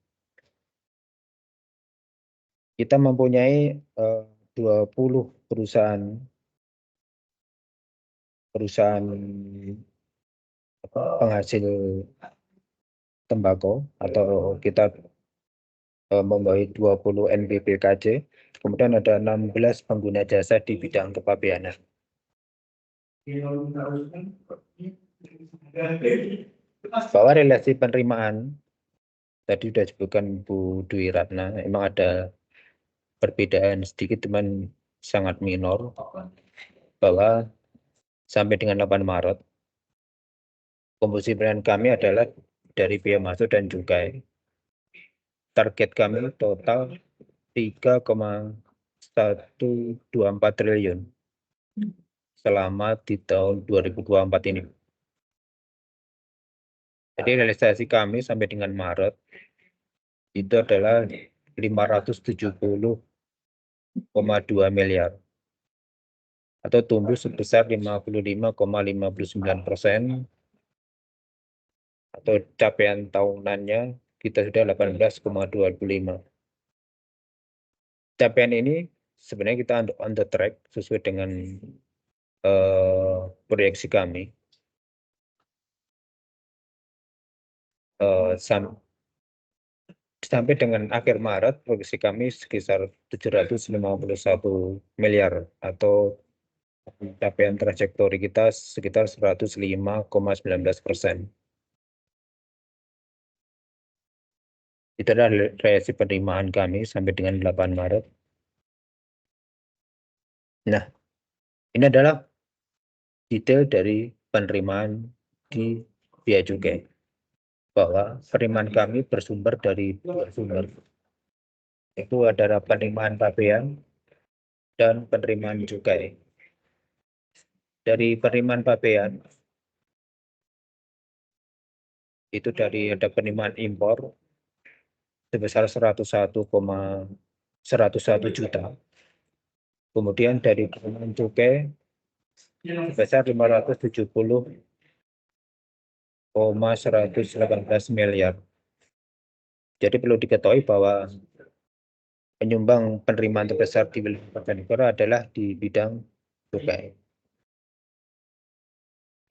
Kita mempunyai 20 perusahaan penghasil tembakau atau kita membawahi 20 NPPKJ, kemudian ada 16 pengguna jasa di bidang kepabeanan. Bahwa relasi penerimaan tadi sudah disebutkan Bu Dwi Ratna, memang ada perbedaan sedikit teman sangat minor, bahwa sampai dengan 8 Maret komposisi penerimaan kami adalah dari biaya masuk dan cukai. Target kami total 3,124 triliun selama di tahun 2024 ini. Jadi realisasi kami sampai dengan Maret itu adalah 570,2 miliar atau tumbuh sebesar 55,59%, atau capaian tahunannya kita sudah 18,25. Capaian ini sebenarnya kita on the track sesuai dengan proyeksi kami. Sampai dengan akhir Maret, proyeksi kami sekitar 751 miliar atau capaian trajektori kita sekitar 105,19%. Itu adalah realisasi penerimaan kami sampai dengan 8 Maret. Nah, ini adalah detail dari penerimaan di Bea Cukai. Bahwa penerimaan kami bersumber dari dua sumber. Itu adalah penerimaan pabean dan penerimaan cukai. Dari penerimaan pabean, itu dari ada penerimaan impor sebesar 101 juta. Kemudian dari penerimaan cukai sebesar 570,118 miliar. Jadi perlu diketahui bahwa penyumbang penerimaan terbesar di wilayah Bojonegoro adalah di bidang cukai.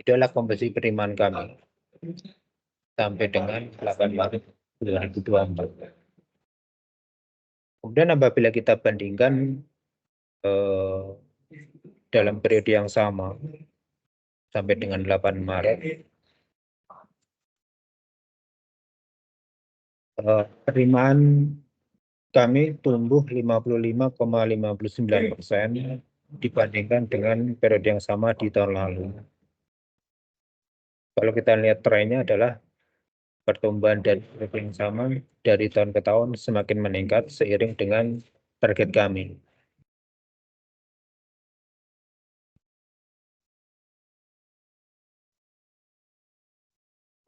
Itulah komposisi penerimaan kami sampai dengan 8 Maret 2024. Kemudian apabila kita bandingkan dalam periode yang sama sampai dengan 8 Maret, penerimaan kami tumbuh 55,59% dibandingkan dengan periode yang sama di tahun lalu. Kalau kita lihat trennya adalah pertumbuhan dari periode yang sama dari tahun ke tahun semakin meningkat seiring dengan target kami.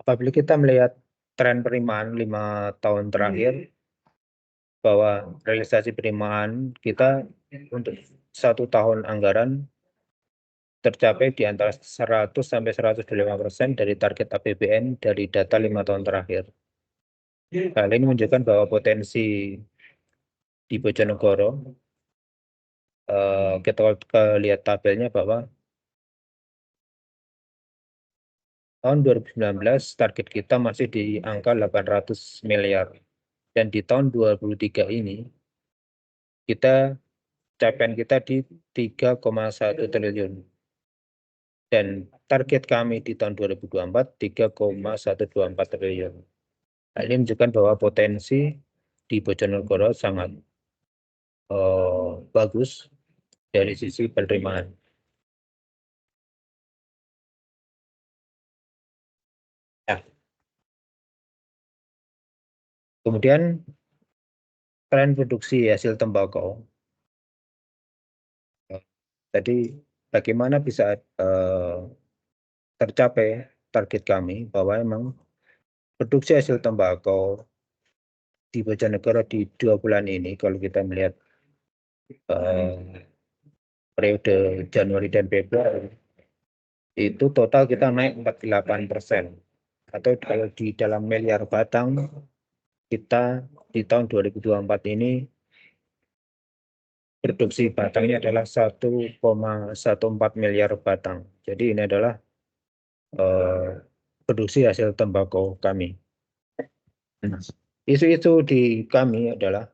Apabila kita melihat tren penerimaan 5 tahun terakhir, bahwa realisasi penerimaan kita untuk 1 tahun anggaran tercapai di antara 100 sampai 125% dari target APBN dari data 5 tahun terakhir. Hal ini menunjukkan bahwa potensi di Bojonegoro, kita lihat tabelnya bahwa tahun 2019 target kita masih di angka 800 miliar. Dan di tahun 2023 ini, capaian kita di 3,1 triliun. Dan target kami di tahun 2024, 3,124 triliun. Hal ini menunjukkan bahwa potensi di Bojonegoro sangat bagus dari sisi penerimaan. Nah, kemudian tren produksi hasil tembakau. Jadi bagaimana bisa tercapai target kami bahwa memang produksi hasil tembakau di Bojonegoro di 2 bulan ini, kalau kita melihat periode Januari dan Februari, itu total kita naik 48%. Atau kalau di dalam miliar batang, kita di tahun 2024 ini produksi batangnya adalah 1,14 miliar batang. Jadi ini adalah produksi hasil tembakau kami. Isu-isu di kami adalah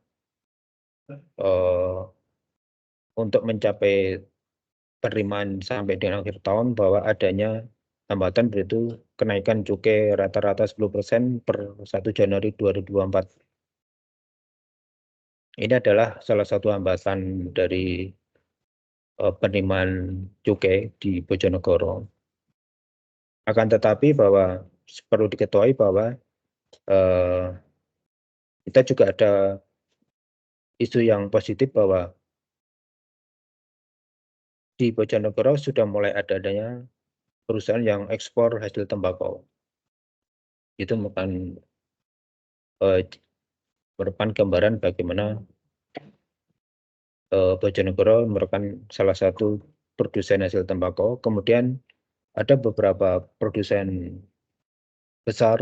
untuk mencapai penerimaan sampai dengan akhir tahun bahwa adanya hambatan beritu kenaikan cukai rata-rata 10% per 1 Januari 2024. Ini adalah salah satu hambatan dari penerimaan cukai di Bojonegoro. Akan tetapi bahwa perlu diketahui bahwa kita juga ada isu yang positif bahwa di Bojonegoro sudah mulai adanya perusahaan yang ekspor hasil tembakau. Itu merupakan gambaran bagaimana Bojonegoro merupakan salah satu produsen hasil tembakau. Kemudian ada beberapa produsen besar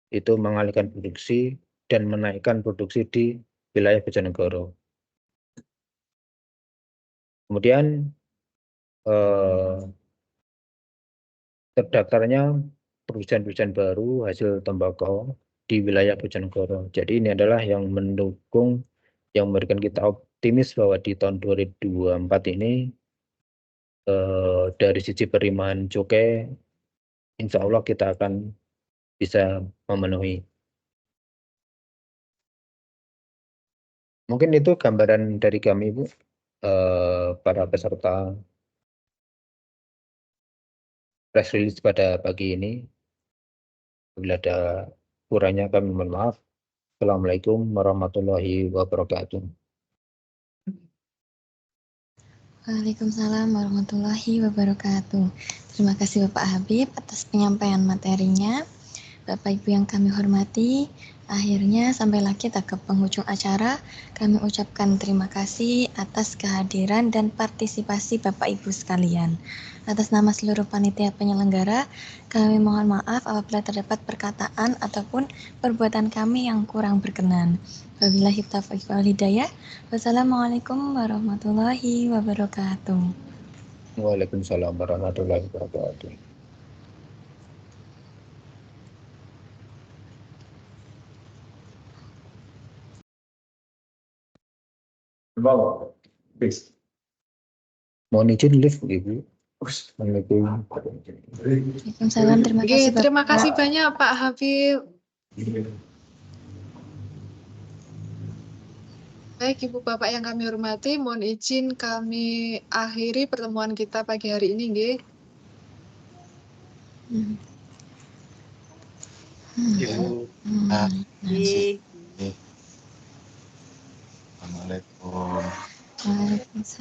itu mengalihkan produksi dan menaikkan produksi di wilayah Bojonegoro. Kemudian terdaftarnya produsen-produsen baru hasil tembakau di wilayah Bojonegoro. Jadi ini adalah yang mendukung, yang memberikan kita optimis bahwa di tahun 2024 ini dari sisi penerimaan cukai, insya Allah kita akan bisa memenuhi. Mungkin itu gambaran dari kami, Bu, para peserta press release pada pagi ini. Bila ada kurangnya kami mohon maaf. Assalamualaikum warahmatullahi wabarakatuh. Waalaikumsalam warahmatullahi wabarakatuh. Terima kasih Bapak Habib atas penyampaian materinya. Bapak Ibu yang kami hormati, akhirnya sampailah kita ke penghujung acara. Kami ucapkan terima kasih atas kehadiran dan partisipasi Bapak Ibu sekalian. Atas nama seluruh panitia penyelenggara, kami mohon maaf apabila terdapat perkataan ataupun perbuatan kami yang kurang berkenan. Wabillahi taufiq wal hidayah. Wassalamualaikum warahmatullahi wabarakatuh. Waalaikumsalam warahmatullahi wabarakatuh. Mohon izin lift, Ibu. Assalamualaikum. Waalaikumsalam. Terima kasih, Bapak. Terima kasih banyak Pak Habib. Baik Ibu Bapak yang kami hormati, mohon izin kami akhiri pertemuan kita pagi hari ini, nggih. Assalamualaikum. Waalaikumsalam.